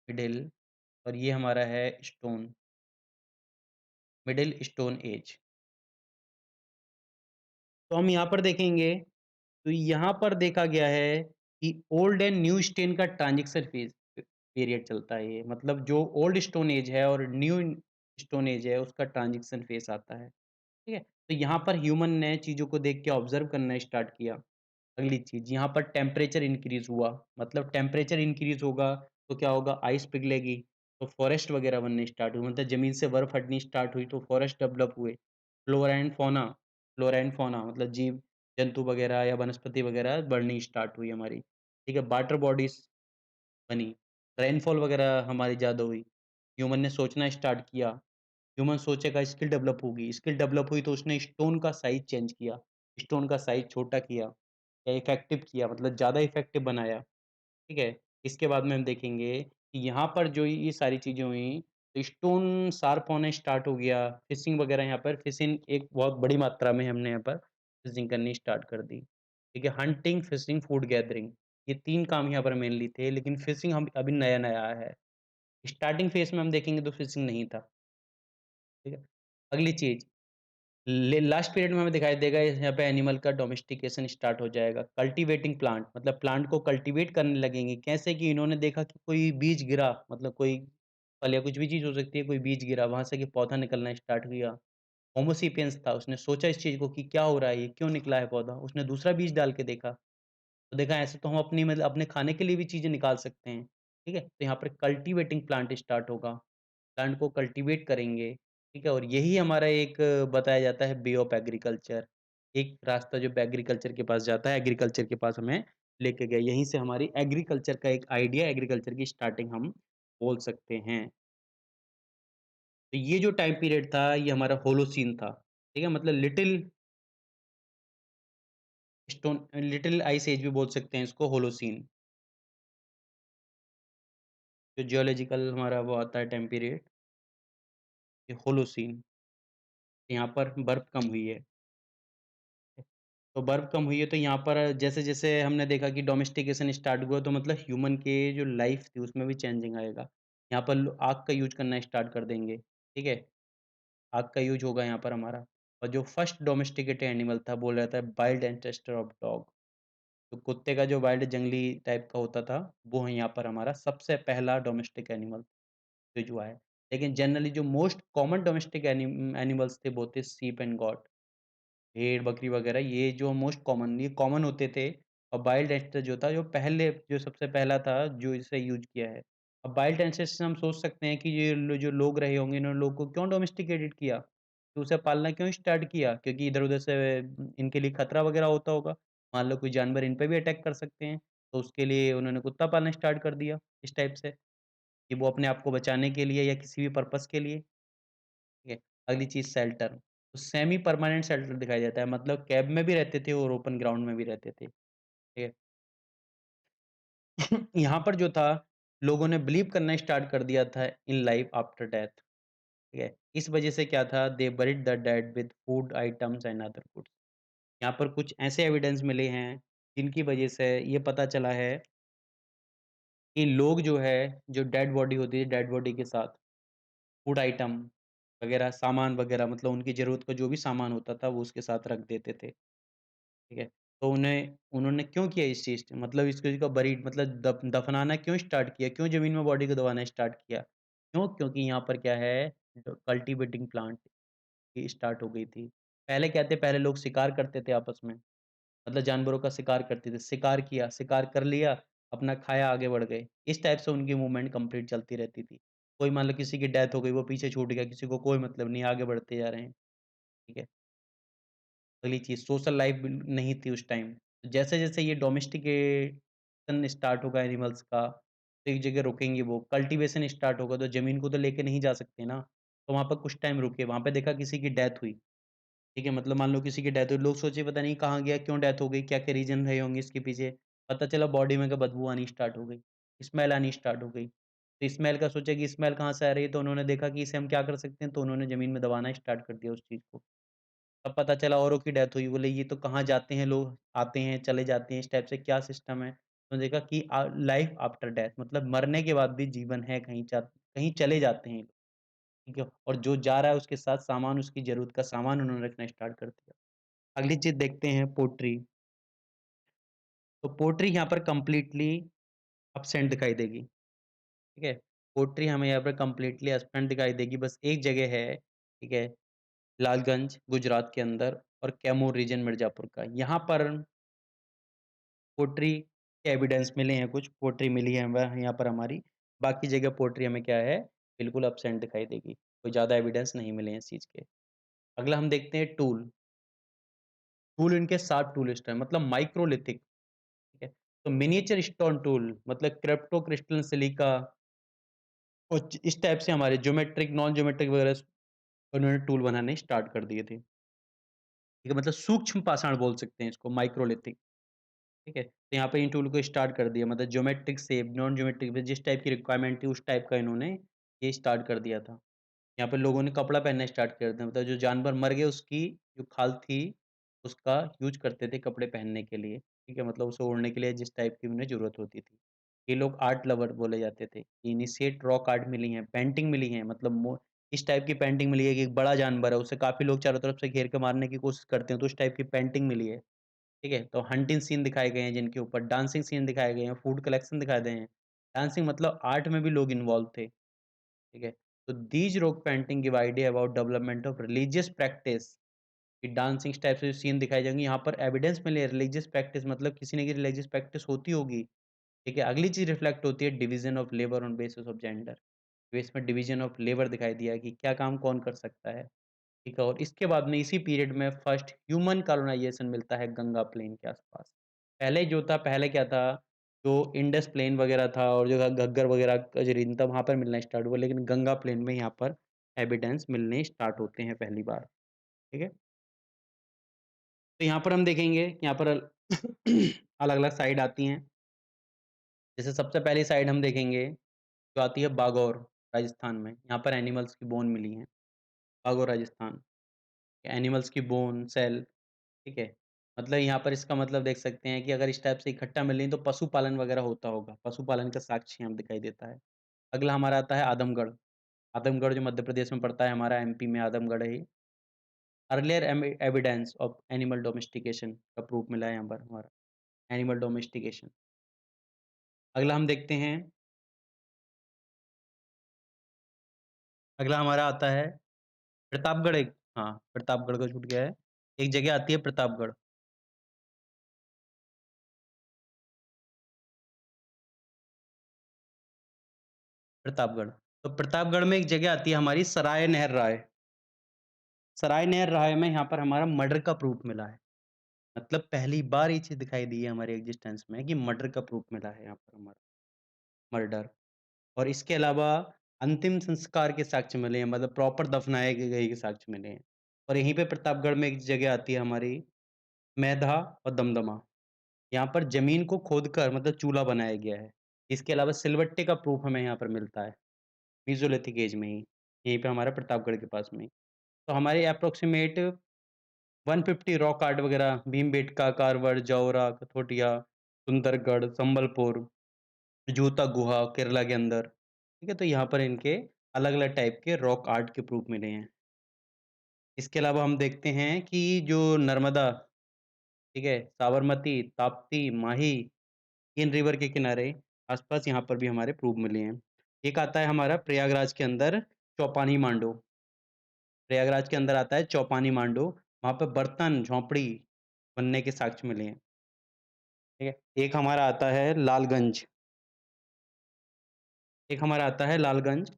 [SPEAKER 1] मिडल, और ये हमारा है स्टोन, मिडल स्टोन एज। तो हम यहाँ पर देखेंगे, तो यहाँ पर देखा गया है कि ओल्ड एंड न्यू स्टोन का ट्रांजिशन फेज पीरियड चलता है ये, मतलब जो ओल्ड स्टोन एज है और न्यू स्टोन एज है, उसका ट्रांजिशन फेज आता है। ठीक है? तो यहाँ पर ह्यूमन ने चीज़ों को देख के ऑब्ज़र्व करना स्टार्ट किया। अगली चीज़, यहाँ पर टेम्परेचर इंक्रीज़ हुआ, मतलब टेम्परेचर इंक्रीज़ होगा तो क्या होगा, आइस पिघलेगी, तो फॉरेस्ट वगैरह बनने स्टार्ट हुए, मतलब ज़मीन से बर्फ़ हटनी स्टार्ट हुई तो फॉरेस्ट डेवलप हुए। फ्लोरा एंड फ़ौना मतलब जीव-जंतु वगैरह या वनस्पति वगैरह बढ़नी स्टार्ट हुई हमारी। ठीक है? वाटर बॉडीज़ बनी, रेनफॉल वगैरह हमारी ज़्यादा हुई। ह्यूमन ने सोचना स्टार्ट किया, ह्यूमन सोचेगा, स्किल डेवलप होगी, स्किल डेवलप हुई तो उसने स्टोन का साइज़ चेंज किया, स्टोन का साइज़ छोटा किया या इफ़ेक्टिव किया, मतलब ज़्यादा इफ़ेक्टिव बनाया, ठीक है? इसके बाद में हम देखेंगे कि यहाँ पर जो ये सारी चीज़ें हुई, तो स्टोन शार्प होना स्टार्ट हो गया, फिशिंग वगैरह, यहाँ पर फिशिंग एक बहुत बड़ी मात्रा में हमने यहाँ पर फिशिंग करनी स्टार्ट कर दी, ठीक है? हंटिंग, फिशिंग, फूड गैदरिंग, ये 3 काम यहाँ पर मेनली थे, लेकिन फिशिंग हम अभी नया-नया आया है। स्टार्टिंग फेज़ में हम देखेंगे तो फिशिंग नहीं था, ठीक है? अगली चीज़, ले लास्ट पीरियड में हमें दिखाई देगा, यहाँ पे एनिमल का डोमेस्टिकेशन स्टार्ट हो जाएगा। कल्टीवेटिंग प्लांट, मतलब प्लांट को कल्टीवेट करने लगेंगे। कैसे कि इन्होंने देखा कि कोई बीज गिरा, मतलब कोई फल या कुछ भी चीज़ हो सकती है, कोई बीज गिरा, वहाँ से कि पौधा निकलना स्टार्ट किया। होमो सेपियंस था, उसने सोचा इस चीज़ को कि क्या हो रहा है ये? क्यों निकला है पौधा? उसने दूसरा बीज डाल के देखा, तो देखा ऐसे तो हम अपनी मतलब अपने खाने के लिए भी चीज़ें निकाल सकते हैं। ठीक है? तो यहाँ पर कल्टीवेटिंग प्लांट स्टार्ट होगा। प्लांट को कल्टीवेट करेंगे, ठीक है? और यही हमारा एक बताया जाता है वे ऑफ एग्रीकल्चर, एक रास्ता जो एग्रीकल्चर के पास जाता है, एग्रीकल्चर के पास हमें लेके गया। यहीं से हमारी एग्रीकल्चर का एक आइडिया, एग्रीकल्चर की स्टार्टिंग हम बोल सकते हैं। तो ये जो टाइम पीरियड था, ये हमारा होलोसीन था, ठीक है? मतलब लिटिल आइस एज भी बोल सकते हैं इसको, होलोसीन। जो जियोलॉजिकल हमारा वो आता है टाइम पीरियड, ये होलोसीन, यहाँ पर बर्फ कम हुई है। तो बर्फ कम हुई है तो यहाँ पर जैसे-जैसे हमने देखा कि डोमेस्टिकेशन स्टार्ट हुआ, तो मतलब ह्यूमन के जो लाइफ थी उसमें भी चेंजिंग आएगा। यहाँ पर लो आग का यूज़ करना स्टार्ट कर देंगे, ठीक है? आग का यूज़ होगा यहाँ पर हमारा, और जो फर्स्ट डोमेस्टिकेटेड एनिमल था, बोला जाता है वाइल्ड एंसेस्टर ऑफ डॉग। तो कुत्ते का जो वाइल्ड जंगली टाइप का होता था, वो है यहाँ पर हमारा सबसे पहला डोमेस्टिक एनिमल जो आया। लेकिन जनरली जो मोस्ट कॉमन डोमेस्टिक एनिमल्स थे, वो थे शीप एंड गॉट। भेड़, बकरी वगैरह, ये जो मोस्ट कॉमन, ये कॉमन होते थे। और वाइल्ड एंसेस्टर जो था, जो सबसे पहला था जो इसे यूज़ किया है। अब वाइल्ड एंसेस्टर हम सोच सकते हैं कि जो लोग रहे होंगे, इन्होंने लोग को क्यों डोमेस्टिकेटेड किया? तो उसे पालना क्यों स्टार्ट किया? क्योंकि इधर-उधर से इनके लिए खतरा वगैरह होता होगा। मान लो कोई जानवर इन पे भी अटैक कर सकते हैं, तो उसके लिए उन्होंने कुत्ता पालना स्टार्ट कर दिया, इस टाइप से, कि वो अपने आप को बचाने के लिए या किसी भी पर्पज़ के लिए। ठीक है? अगली चीज़ शेल्टर, तो सेमी परमानेंट शेल्टर दिखाया जाता है, मतलब कैब में भी रहते थे और ओपन ग्राउंड में भी रहते थे, ठीक है? यहाँ पर जो था, लोगों ने बिलीव करना स्टार्ट कर दिया था इन लाइफ आफ्टर डेथ, ठीक है? इस वजह से क्या था, they buried the dead with food items and other foods. यहाँ पर कुछ ऐसे एविडेंस मिले हैं, जिनकी वजह से ये पता चला है कि लोग जो है, जो डेड बॉडी होती है, डेड बॉडी के साथ फूड आइटम वगैरह, सामान वगैरह, मतलब उनकी ज़रूरत का जो भी सामान होता था, वो उसके साथ रख देते थे। ठीक है? तो उन्होंने क्यों किया इस चीज़ मतलब इस चीज़ को बरीड मतलब दफनाना क्यों स्टार्ट किया? क्यों ज़मीन में बॉडी को दबाना स्टार्ट किया? क्यों? क्योंकि यहाँ पर क्या है, कल्टीवेटिंग प्लांट की स्टार्ट हो गई थी। पहले क्या थे, पहले लोग शिकार करते थे आपस में, मतलब जानवरों का शिकार करते थे। शिकार किया, शिकार कर लिया, अपना खाया, आगे बढ़ गए। इस टाइप से उनकी मूवमेंट कंप्लीट चलती रहती थी। कोई मान लो किसी की डेथ हो गई, वो पीछे छूट गया, किसी को कोई मतलब नहीं, आगे बढ़ते जा रहे हैं। ठीक है? अगली चीज़, सोशल लाइफ भी नहीं थी उस टाइम। जैसे-जैसे ये डोमेस्टिकेशन स्टार्ट होगा एनिमल्स का, तो एक जगह रुकेंगे वो, कल्टीवेशन स्टार्ट होगा, तो ज़मीन को तो लेके नहीं जा सकते ना। तो वहाँ पर कुछ टाइम रुके, वहाँ पे देखा किसी की डेथ हुई, ठीक है? मतलब मान लो किसी की डेथ हुई, लोग सोचे पता नहीं कहाँ गया, क्यों डेथ हो गई, क्या-क्या रीज़न रहे होंगे इसके पीछे? पता चला बॉडी में का बदबू आनी स्टार्ट हो गई, स्मेल आनी स्टार्ट हो गई। तो स्मेल का सोचा कि स्मेल कहाँ से आ रही है, तो उन्होंने देखा कि इसे हम क्या कर सकते हैं, तो उन्होंने ज़मीन में दबाना स्टार्ट कर दिया उस चीज़ को। तब पता चला औरों की डेथ हुई, बोले ये तो कहाँ जाते हैं लोग, आते हैं, चले जाते हैं, इस टाइप से क्या सिस्टम है? तो देखा कि लाइफ आफ्टर डेथ मतलब मरने के बाद भी जीवन है, कहीं चले जाते हैं, ठीक है? और जो जा रहा है उसके साथ सामान उसकी ज़रूरत का सामान उन्होंने रखना स्टार्ट कर दिया। अगली चीज़ देखते हैं पोट्री, तो पोट्री यहाँ पर कंप्लीटली एब्सेंट दिखाई देगी, ठीक है? पोट्री हमें यहाँ पर कंप्लीटली एब्सेंट दिखाई देगी, बस एक जगह है, ठीक है? लालगंज, गुजरात के अंदर और कैमूर रीजन मिर्ज़ापुर का। यहाँ पर पोट्री के एविडेंस मिले हैं कुछ, पोट्री मिली है वह यहाँ पर हमारी, बाकी जगह पोट्री हमें क्या है, बिल्कुल एब्सेंट दिखाई देगी। कोई ज़्यादा एविडेंस नहीं मिले हैं इस चीज़ के। अगला हम देखते हैं टूल, टूल इनके 7 टूलिस्ट हैं मतलब माइक्रोलिथिक, ठीक है? तो मिनिएचर स्टोन टूल मतलब क्रिप्टो क्रिस्टल सिलिका और इस टाइप से हमारे ज्योमेट्रिक, नॉन ज्योमेट्रिक वगैरह उन्होंने टूल बनाने स्टार्ट कर दिए थे। ठीक है? मतलब सूक्ष्म पाषाण बोल सकते हैं इसको माइक्रोलिथिक। ठीक है? तो यहाँ पे इन टूल को स्टार्ट कर दिया मतलब ज्योमेट्रिक शेप, नॉन ज्योमेट्रिक जिस टाइप की रिक्वायरमेंट थी उस टाइप का इन्होंने ये स्टार्ट कर दिया था। यहाँ पे लोगों ने कपड़ा पहनना स्टार्ट कर दिया मतलब जो जानवर मर गए उसकी जो खाल थी, उसका यूज़ करते थे कपड़े पहनने के लिए। ठीक है? मतलब उसे ओढ़ने के लिए जिस टाइप की उन्हें ज़रूरत होती थी। ये लोग आर्ट लवर बोले जाते थे। इनिशिएट रॉक आर्ट मिली हैं, पेंटिंग मिली हैं मतलब इस टाइप की पेंटिंग मिली है कि एक बड़ा जानवर है, उसे काफ़ी लोग चारों तरफ से घेर के मारने की कोशिश करते हैं, तो उस टाइप की पेंटिंग मिली है। ठीक है? तो हंटिंग सीन दिखाए गए हैं जिनके ऊपर, डांसिंग सीन दिखाए गए हैं, फूड कलेक्शन दिखाए गए हैं। डांसिंग मतलब आर्ट में भी लोग इन्वॉल्व थे, ठीक है? तो these rock painting give idea about development of religious practice कि डांसिंग टाइप से जो सीन दिखाए जाएँगे, यहाँ पर एविडेंस मिले रिलीजियस प्रैक्टिस मतलब किसी न किसी रिलीजियस प्रैक्टिस होती होगी, ठीक है? अगली चीज़ रिफ्लेक्ट होती है division of labour on basis of gender. तो इसमें डिवीज़न ऑफ लेबर दिखाई दिया है कि क्या काम कौन कर सकता है। ठीक है, और इसके बाद में इसी पीरियड में फर्स्ट ह्यूमन कॉलोनाइज़ेशन मिलता है गंगा प्लेन के आस-पास। पहले जो था पहले क्या था, जो इंडस प्लेन वगैरह था और जो घग्गर वगैरह का जो रीजन था वहाँ पर मिलना स्टार्ट हुआ, लेकिन गंगा प्लेन में यहाँ पर एविडेंस मिलने स्टार्ट होते हैं पहली बार, ठीक है? तो यहाँ पर हम देखेंगे, यहाँ पर अलग-अलग साइड आती हैं। जैसे सबसे पहली साइड हम देखेंगे, जो आती है बागौर, राजस्थान में। यहाँ पर एनिमल्स की बोन मिली हैं, बागौर राजस्थान। एनिमल्स की बोन, सेल ठीक है? मतलब यहाँ पर इसका मतलब देख सकते हैं कि अगर इस टाइप से इकट्ठा मिल रही है तो पशुपालन वगैरह होता होगा। पशुपालन का साक्ष्य यहाँ दिखाई देता है। अगला हमारा आता है आदमगढ़। आदमगढ़ जो मध्य प्रदेश में पड़ता है हमारा एमपी में आदमगढ़ है ये। Earlier evidence of animal domestication का प्रूफ मिला है यहाँ पर हमारा, एनिमल डोमेस्टिकेशन। अगला हम देखते हैं, अगला हमारा आता है प्रतापगढ़ एक हाँ, प्रतापगढ़ को छूट गया है। एक जगह आती है प्रतापगढ़, प्रतापगढ़। तो प्रतापगढ़ में एक जगह आती है हमारी सराय नहर राय। सराय नहर राय में यहाँ पर हमारा मर्डर का प्रूफ मिला है। मतलब पहली बार ये चीज़ दिखाई दी है हमारे एग्ज़िस्टेंस में कि मर्डर का प्रूफ मिला है यहाँ पर हमारा, मर्डर। और इसके अलावा अंतिम संस्कार के साक्ष्य मिले हैं, मतलब प्रॉपर दफनाए गए के साक्ष्य मिले हैं। और यहीं पे प्रतापगढ़ में एक जगह आती है हमारी मैधा और दमदमा। यहाँ पर ज़मीन को खोदकर मतलब चूल्हा बनाया गया है। इसके अलावा सिलवट्टे का प्रूफ हमें यहाँ पर मिलता है, मेसोलिथिक एज में ही, यहीं पे हमारा प्रतापगढ़ के पास में ही। तो हमारे एप्रोक्सिमेट 150 रॉक आर्ट वगैरह भीमबेटका, कार्वड़, जौरा, कथोटिया, सुंदरगढ़, संबलपुर, जूता गुहा केरला के अंदर, ठीक है? तो यहाँ पर इनके अलग-अलग टाइप के रॉक आर्ट के प्रूफ मिले हैं। इसके अलावा हम देखते हैं कि जो नर्मदा, ठीक है? साबरमती, ताप्ती, माही इन रिवर के किनारे आस-पास यहाँ पर भी हमारे प्रूफ मिले हैं। एक आता है हमारा प्रयागराज के अंदर चौपानी मांडू। प्रयागराज के अंदर आता है चौपानी मांडू, वहाँ पे बर्तन, झोंपड़ी बनने के साक्ष्य मिले हैं, ठीक है? एक हमारा आता है लालगंज, एक हमारा आता है लालगंज,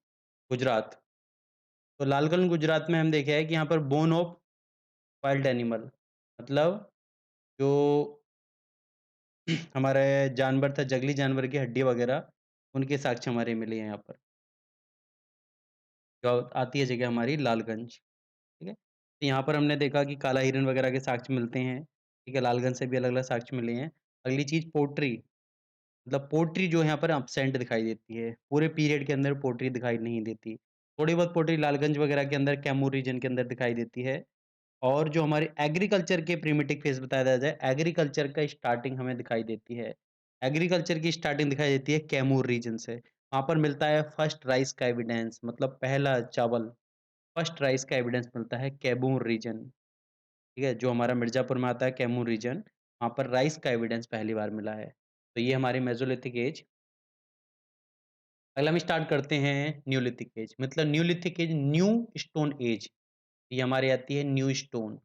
[SPEAKER 1] गुजरात। तो लालगंज गुजरात में हम देखे है कि यहाँ पर बोन ऑफ वाइल्ड एनिमल मतलब जो हमारे जानवर था, जंगली जानवर की हड्डी वगैरह, उनके साक्ष्य हमारे मिले हैं यहाँ पर। जो आती है जगह हमारी लालगंज, ठीक है? तो यहाँ पर हमने देखा कि काला हिरन वगैरह के साक्ष्य मिलते हैं, ठीक है? लालगंज से भी अलग-अलग साक्ष्य मिले हैं। अगली चीज़ पोट्री, मतलब पोट्री जो है यहाँ पर एब्सेंट दिखाई देती है, पूरे पीरियड के अंदर पोट्री दिखाई नहीं देती। थोड़ी बहुत पोट्री लालगंज वगैरह के अंदर, कैमूर रीजन के अंदर दिखाई देती है। और जो हमारे एग्रीकल्चर के प्रिमिटिव फेज़ बताया जाए, एग्रीकल्चर का स्टार्टिंग हमें दिखाई देती है। एग्रीकल्चर की स्टार्टिंग दिखाई देती है कैमूर रीजन से। वहाँ पर मिलता है फर्स्ट राइस का एविडेंस, मतलब पहला चावल, फर्स्ट राइस का एविडेंस मिलता है कैमूर रीजन, ठीक है? जो हमारा मिर्ज़ापुर में आता है कैमूर रीजन, वहाँ पर राइस का एविडेंस पहली बार मिला है। तो ये हमारी मेसोलिथिक एज। पहले हम स्टार्ट करते हैं न्यूलिथिक एज, मतलब neolithic age, new stone age. ये हमारी आती है new stone.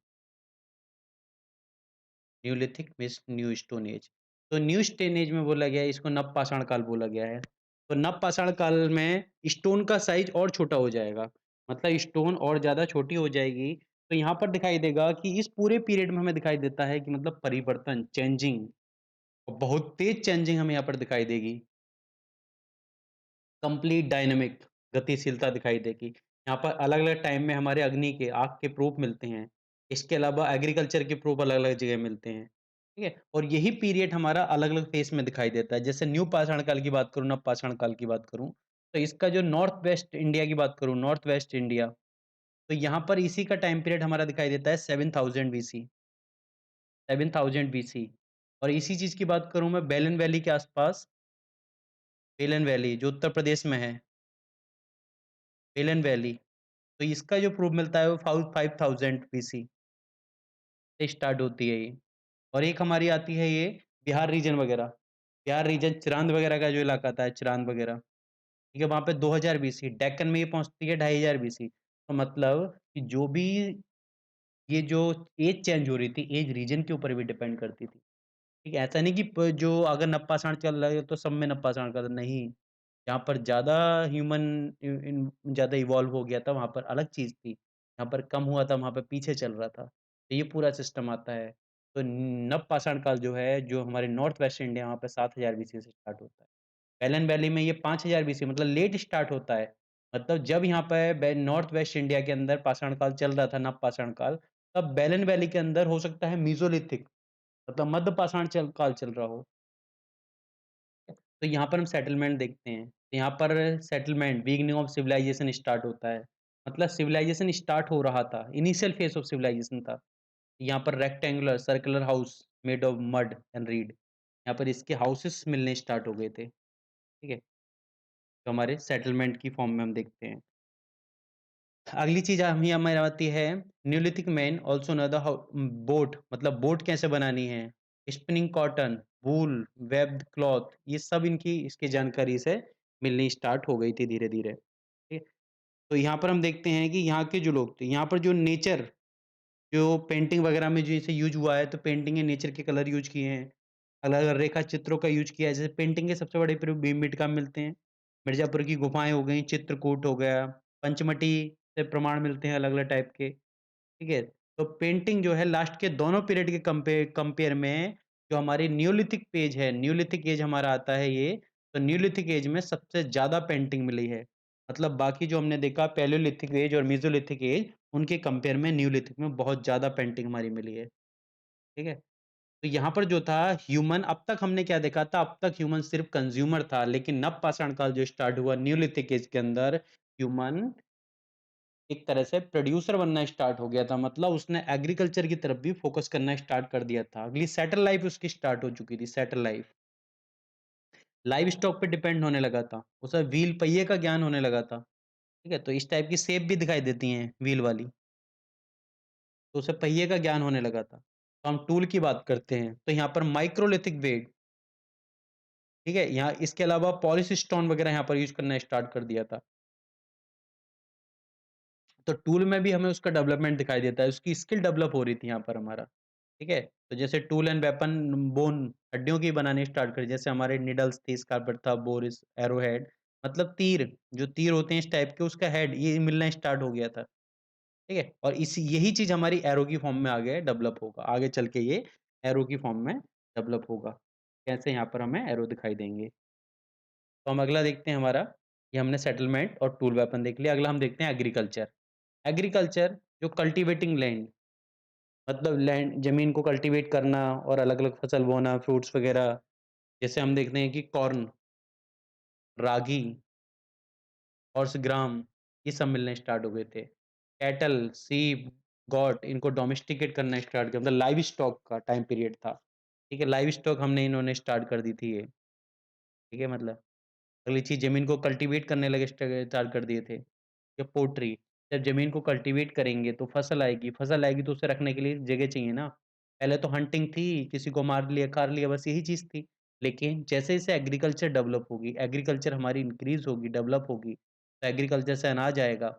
[SPEAKER 1] Neolithic means new stone age. तो न्यू स्टोन एज में बोला गया है, इसको नवपाषाण काल बोला गया है। तो नवपाषाण काल में स्टोन का साइज़ और छोटा हो जाएगा, मतलब स्टोन और ज़्यादा छोटी हो जाएगी। तो यहाँ पर दिखाई देगा कि इस पूरे पीरियड में हमें दिखाई देता है कि मतलब परिवर्तन, चेंजिंग, बहुत तेज़ चेंजिंग हमें यहाँ पर दिखाई देगी। कंप्लीट डायनामिक, गतिशीलता दिखाई देगी। यहाँ पर अलग-अलग टाइम में हमारे अग्नि के, आग के प्रूफ मिलते हैं। इसके अलावा एग्रीकल्चर के प्रूफ अलग-अलग जगह मिलते हैं, ठीक है? और यही पीरियड हमारा अलग-अलग फेज़ में दिखाई देता है। जैसे न्यू पाषाण काल की बात करूँ, नव पाषाण काल की बात करूँ, तो इसका जो नॉर्थ वेस्ट इंडिया की बात करूँ, नॉर्थ वेस्ट इंडिया, तो यहाँ पर इसी का टाइम पीरियड हमारा दिखाई देता है 7000 बीसी, 7000 बीसी। और इसी चीज़ की बात करूँ मैं बेलन वैली के आस-पास, बेलन वैली जो उत्तर प्रदेश में है, बेलन वैली, तो इसका जो प्रूफ मिलता है वो 5000 बीसी से स्टार्ट होती है ये। और एक हमारी आती है ये बिहार रीजन वगैरह, बिहार रीजन चिरांद वगैरह का जो इलाका आता है, चिरांद वगैरह, ठीक है? वहाँ पे 2000 बीसी, डेक्कन में ये पहुँचती है 2500 बीसी। तो मतलब कि जो भी ये जो एज चेंज हो रही थी, एज रीजन के ऊपर भी डिपेंड करती थी। ठीक है? ऐसा नहीं कि जो अगर नवपाषाण चल रहा है तो सब में नवपाषाण का, नहीं। जहाँ पर ज़्यादा ह्यूमन ज़्यादा इवॉल्व हो गया था, वहाँ पर अलग चीज़ थी। जहाँ पर कम हुआ था, वहाँ पे पीछे चल रहा था। तो ये पूरा सिस्टम आता है। तो नवपाषाण काल जो है, जो हमारे नॉर्थ वेस्ट इंडिया, वहाँ पे 7000 बीसी से स्टार्ट होता है। पेलन वैली में ये 5000 बीसी, मतलब लेट स्टार्ट होता है। मतलब जब यहाँ पे नॉर्थ वेस्ट इंडिया के अंदर पाषाण काल चल रहा था, नवपाषाण काल, तब बेलन वैली के अंदर हो सकता है मीज़ोलिथिक, मतलब मध्य पाषाण काल चल रहा हो। तो यहाँ पर हम सेटलमेंट देखते हैं। तो यहाँ पर settlement, beginning of civilisation start होता है। मतलब सिविलाइजेशन स्टार्ट हो रहा था, इनिशियल फेज ऑफ सिविलाइजेशन था। यहाँ पर rectangular circular house made of mud and read, यहाँ पर इसके हाउसेस मिलने स्टार्ट हो गए थे, ठीक है? तो हमारे सेटलमेंट की फॉर्म में हम देखते हैं। अगली चीज़ हमें हमारे आती है Neolithic man also know the how boat, मतलब बोट कैसे बनानी है, स्पिनिंग कॉटन, वूल, वेब्ड क्लॉथ, ये सब इनकी इसकी जानकारी से मिलनी स्टार्ट हो गई थी धीरे-धीरे, ठीक है? तो यहाँ पर हम देखते हैं कि यहाँ के जो लोग थे, यहाँ पर जो नेचर, जो पेंटिंग वगैरह में जैसे यूज़ हुआ है, तो पेंटिंग में नेचर के कलर यूज़ किए हैं। अलग-अलग रेखा चित्रों का यूज़ किया है, जैसे पेंटिंग के सबसे बड़े प्रूफ भीमबेटका में मिलते हैं। मिर्ज़ापुर की गुफाएँ हो गईं, चित्रकूट हो गया, पंचमढ़ी से प्रमाण मिलते हैं अलग-अलग टाइप के, ठीक है? तो पेंटिंग जो है लास्ट के दोनों पीरियड के कंपेयर में, जो हमारी न्यूलिथिक पेज है, न्यूलिथिक एज हमारा आता है ये, तो न्यूलिथिक एज में सबसे ज़्यादा पेंटिंग मिली है। मतलब बाकी जो हमने देखा पैलियोलिथिक एज और मेसोलिथिक एज, उनके कंपेयर में न्यूलिथिक में बहुत ज़्यादा पेंटिंग हमारी मिली है, ठीक है? तो यहाँ पर जो था ह्यूमन, अब तक हमने क्या देखा था, अब तक ह्यूमन सिर्फ़ कंज़्यूमर था, लेकिन नवपाषाण काल जो स्टार्ट हुआ न्यूलिथिक एज के अंदर, ह्यूमन एक तरह से प्रोड्यूसर बनना स्टार्ट हो गया था, मतलब उसने एग्रीकल्चर की तरफ भी फ़ोकस करना स्टार्ट कर दिया था। अगली सेटल लाइफ़ उसकी स्टार्ट हो चुकी थी, सेटल लाइफ़। लाइवस्टॉक पे डिपेंड होने लगा था, उसे व्हील पहिए का ज्ञान होने लगा था, ठीक है? तो इस टाइप की शेप भी दिखाई देती हैं व्हील वाली, तो उसे पहिए का ज्ञान होने लगा था। तो हम टूल की बात करते हैं, तो यहाँ पर माइक्रोलिथिक वेट, ठीक है? यहाँ इसके अलावा पॉलिश स्टोन वगैरह यहाँ पर यूज़ करना स्टार्ट कर दिया था। तो टूल में भी हमें उसका डेवलपमेंट दिखाई देता है, उसकी स्किल डेवलप हो रही थी यहाँ पर हमारा, ठीक है? तो जैसे टूल एंड वेपन, बोन, हड्डियों की बनानी स्टार्ट करी, जैसे हमारे नीडल्स थी, स्कारपर था, बोरिस, एरोहेड, मतलब तीर, जो तीर होते हैं इस टाइप के, उसका हेड ये मिलना स्टार्ट हो गया था, ठीक है? और इसी यही चीज़ हमारी एरो की फॉर्म में आगे डेवलप होगा, आगे चल के ये एरो की फॉर्म में डेवलप होगा। कैसे यहाँ पर हमें एरो दिखाई देंगे। तो हम अगला देखते हैं हमारा, ये हमने सेटलमेंट और टूल वेपन देख लिया। अगला हम देखते हैं एग्रीकल्चर। एग्रीकल्चर जो कल्टीवेटिंग लैंड, मतलब लैंड ज़मीन को कल्टीवेट करना और अलग-अलग फसल बोना, फ्रूट्स वगैरह। जैसे हम देखते हैं कि कॉर्न, रागी, हॉर्स ग्राम, ये सब मिलने स्टार्ट हो गए थे। कैटल, सीप, गॉट, इनको डोमेस्टिकेट करना स्टार्ट किया, मतलब लाइव स्टॉक का टाइम पीरियड था। ठीक है, लाइव स्टॉक हमने इन्होंने स्टार्ट कर दी थी ये, ठीक है मतलब। अगली चीज़ ज़मीन को कल्टीवेट करने लगे स्टार्ट कर दिए थे। या पोट्री, जब ज़मीन को कल्टीवेट करेंगे तो फसल आएगी तो उसे रखने के लिए जगह चाहिए ना। पहले तो हंटिंग थी, किसी को मार लिया, खा लिया, बस यही चीज़ थी। लेकिन जैसे-जैसे एग्रीकल्चर डेवलप होगी, एग्रीकल्चर हमारी इंक्रीज़ होगी, डेवलप होगी, तो एग्रीकल्चर से अनाज आएगा।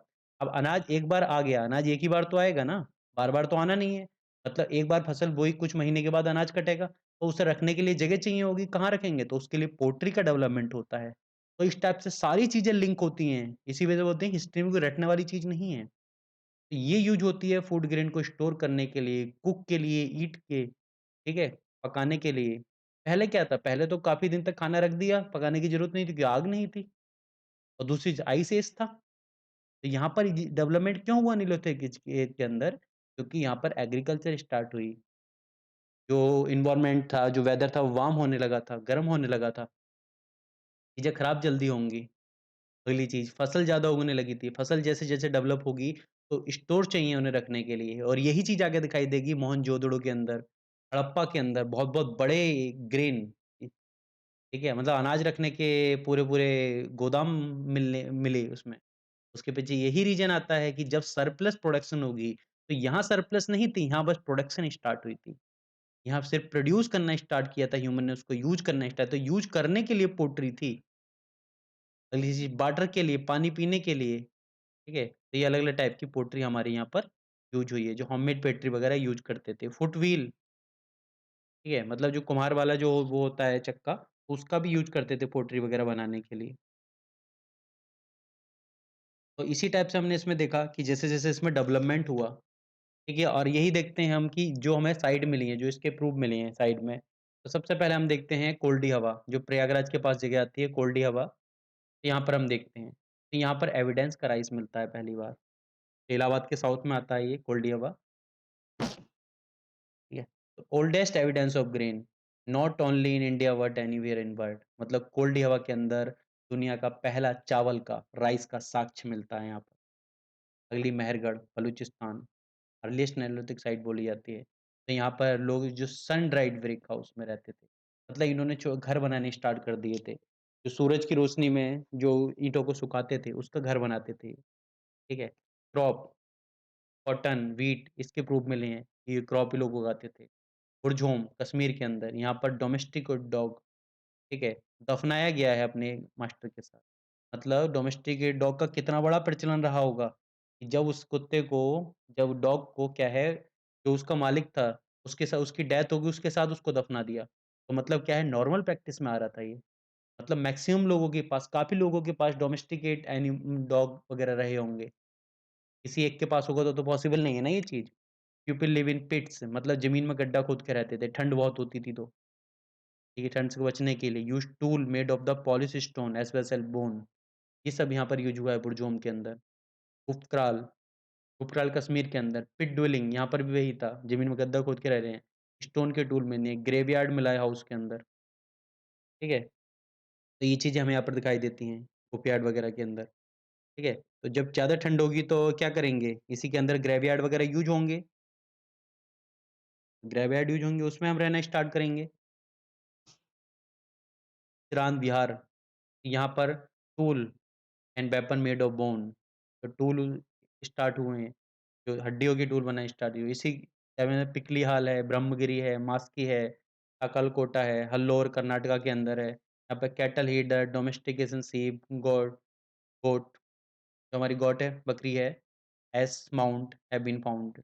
[SPEAKER 1] अब अनाज एक बार आ गया, अनाज एक ही बार तो आएगा ना, बार-बार तो आना नहीं है। मतलब एक बार फसल बोई, कुछ महीने के बाद अनाज कटेगा, तो उसे रखने के लिए जगह चाहिए होगी, कहाँ रखेंगे? तो उसके लिए पोल्ट्री का डेवलपमेंट होता है। तो इस टाइप से सारी चीज़ें लिंक होती हैं। इसी वजह से बोलते हैं हिस्ट्री में कोई रटने वाली चीज़ नहीं है। तो ये यूज़ होती है फूड ग्रेन को स्टोर करने के लिए, कुक के लिए, ईट के, ठीक है? पकाने के लिए। पहले क्या था? पहले तो काफ़ी दिन तक खाना रख दिया, पकाने की ज़रूरत नहीं थी क्योंकि आग नहीं थी और दूसरी चीज़ आइस एज था। तो यहाँ पर ये डेवलपमेंट क्यों हुआ नीलोथिक एज के अंदर? क्योंकि यहाँ पर एग्रीकल्चर स्टार्ट हुई। जो एनवायरनमेंट था, जो वेदर था वो वार्म होने लगा था, गर्म होने लगा था। चीज़ें खराब जल्दी होंगी। अगली चीज़ फसल ज़्यादा उगने लगी थी। फसल जैसे-जैसे डेवलप होगी तो स्टोर चाहिए उन्हें रखने के लिए और यही चीज़ आगे दिखाई देगी मोहनजोदड़ो के अंदर, हड़प्पा के अंदर बहुत-बहुत बड़े ग्रेन, ठीक है? मतलब अनाज रखने के पूरे-पूरे गोदाम मिले उसमें। उसके पीछे यही रीज़न आता है कि जब सरप्लस प्रोडक्शन होगी, तो यहाँ सरप्लस नहीं थी, यहाँ बस प्रोडक्शन स्टार्ट हुई थी। यहाँ सिर्फ प्रोड्यूस करना स्टार्ट किया था ह्यूमन ने, उसको यूज़ करना स्टार्ट, तो यूज़ करने के लिए पोल्ट्री थी। अगली चीज़ वाटर के लिए, पानी पीने के लिए, ठीक है? तो ये अलग-अलग टाइप की पोट्री हमारे यहाँ पर यूज़ हुई है, जो होममेड पेट्री वगैरह यूज़ करते थे। फुट व्हील, ठीक है? मतलब जो कुम्हार वाला जो वो होता है चक्का, उसका भी यूज़ करते थे पोट्री वगैरह बनाने के लिए। तो इसी टाइप से हमने इसमें देखा कि जैसे-जैसे इसमें डेवलपमेंट हुआ, ठीक है? और यही देखते हैं हम कि जो हमें साइड मिली है, जो इसके प्रूफ मिले हैं साइड में, तो सबसे पहले हम देखते हैं कोल्डी हवा, जो प्रयागराज के पास जगह आती है कोल्डी हवा, यहाँ पर हम देखते हैं। तो यहाँ पर एविडेंस का राइस मिलता है पहली बार। इलाहाबाद के साउथ में आता है ये कोल्डी हवा। ठीक है? तो oldest evidence of grain not only in India but anywhere in world, मतलब कोल्ड हवा के अंदर दुनिया का पहला चावल का, राइस का साक्ष्य मिलता है यहाँ पर। अगली मेहरगढ़, बलूचिस्तान, अर्लीस्ट नेलोथिक साइट बोली जाती है। तो यहाँ पर लोग जो सन ड्राइड ब्रिक हाउस में रहते थे, मतलब इन्होंने जो घर बनाने स्टार्ट कर दिए थे। जो सूरज की रोशनी में जो ईंटों को सुखाते थे, उसका घर बनाते थे, ठीक है? क्रॉप, कॉटन, व्हीट, इसके प्रूफ मिले हैं, ये क्रॉप ही लोग उगाते थे। हुरझोम, कश्मीर के अंदर, यहाँ पर डोमेस्टिक डॉग, ठीक है, दफनाया गया है अपने मास्टर के साथ। मतलब डोमेस्टिकेट डॉग का कितना बड़ा प्रचलन रहा होगा, कि जब उस कुत्ते को, जब डॉग को क्या है, जो उसका मालिक था, उसके साथ उसकी डेथ हो गई, उसके साथ उसको दफना दिया। तो मतलब क्या है, नॉर्मल प्रैक्टिस में आ रहा था ये। मतलब मैक्सिमम लोगों के पास, काफ़ी लोगों के पास डोमेस्टिकेट डॉग वगैरह रहे होंगे। किसी एक के पास होगा तो पॉसिबल नहीं है ना ये चीज़। पीपल लिव इन पिट्स, मतलब ज़मीन में गड्ढा खोद के रहते थे, ठंड बहुत होती थी तो। ठीक है, ठंड से बचने के लिए use tool made of the polish stone as well as bone, ये सब यहाँ पर यूज़ हुआ है बुरजोम के अंदर। उपकराल, उपकराल कश्मीर के अंदर, पिट ड्वेलिंग यहाँ पर भी वही था, ज़मीन में गड्ढा खोद के रह रहे हैं। स्टोन के टूल मिले हैं, ग्रेवयार्ड मिला है हाउस के अंदर, ठीक है? तो ये चीज़ें हमें यहाँ पर दिखाई देती हैं, उपयार्ड वगैरह के अंदर, ठीक है? तो जब ज़्यादा ठंड होगी तो क्या करेंगे? इसी के अंदर ग्रेवयार्ड वगैरह यूज़ होंगे, ग्रेवयार्ड यूज़ होंगे, उसमें हम रहना स्टार्ट करेंगे। चिरांद बिहार, यहाँ पर tool and weapon made of bone, तो टूल स्टार्ट हुए हैं, जो हड्डियों के टूल बनाए स्टार्ट हुए। इसी टाइम में पिकली हाल है, ब्रह्मगिरी है, मास्की है, अक्कलकोटा है, हल्लोर कर्नाटका के अंदर है। यहाँ पे cattle herder, domestication sheep, goat, जो हमारी गोट है, बकरी है, ash mound have been found.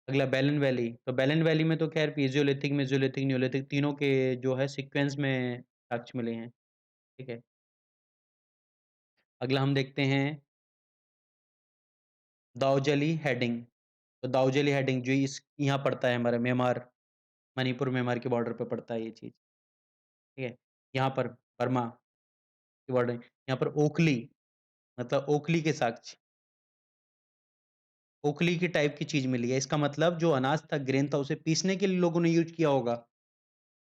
[SPEAKER 1] अगला बेलन वैली, तो बेलन वैली में तो खैर पीज़ोलिथिक, मेसोलिथिक, नियोलिथिक तीनों के जो है सीक्वेंस में साक्ष्य मिले हैं, ठीक है। अगला हम देखते हैं दाऊजेली हेडिंग, तो दाऊजेली हेडिंग जो इस यहाँ पड़ता है हमारा म्यांमार, मणिपुर म्यांमार के बॉर्डर पे पड़ता है ये चीज़, ठीक है। यहाँ पर बर्मा, की वर्ड है। यहाँ पर ओखली मतलब ओखली के साक्ष्य ओखली की टाइप की चीज़ मिली है। इसका मतलब जो अनाज था, ग्रेन था, उसे पीसने के लिए लोगों ने यूज़ किया होगा,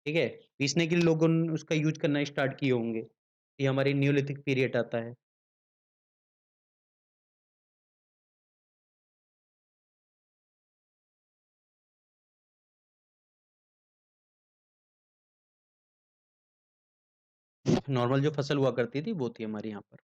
[SPEAKER 1] ठीक है? पीसने के लिए लोगों ने उसका यूज़ करना स्टार्ट किए होंगे। ये हमारी न्यूलिथिक पीरियड आता है। नॉर्मल जो फसल हुआ करती थी, वो थी हमारे यहाँ पर।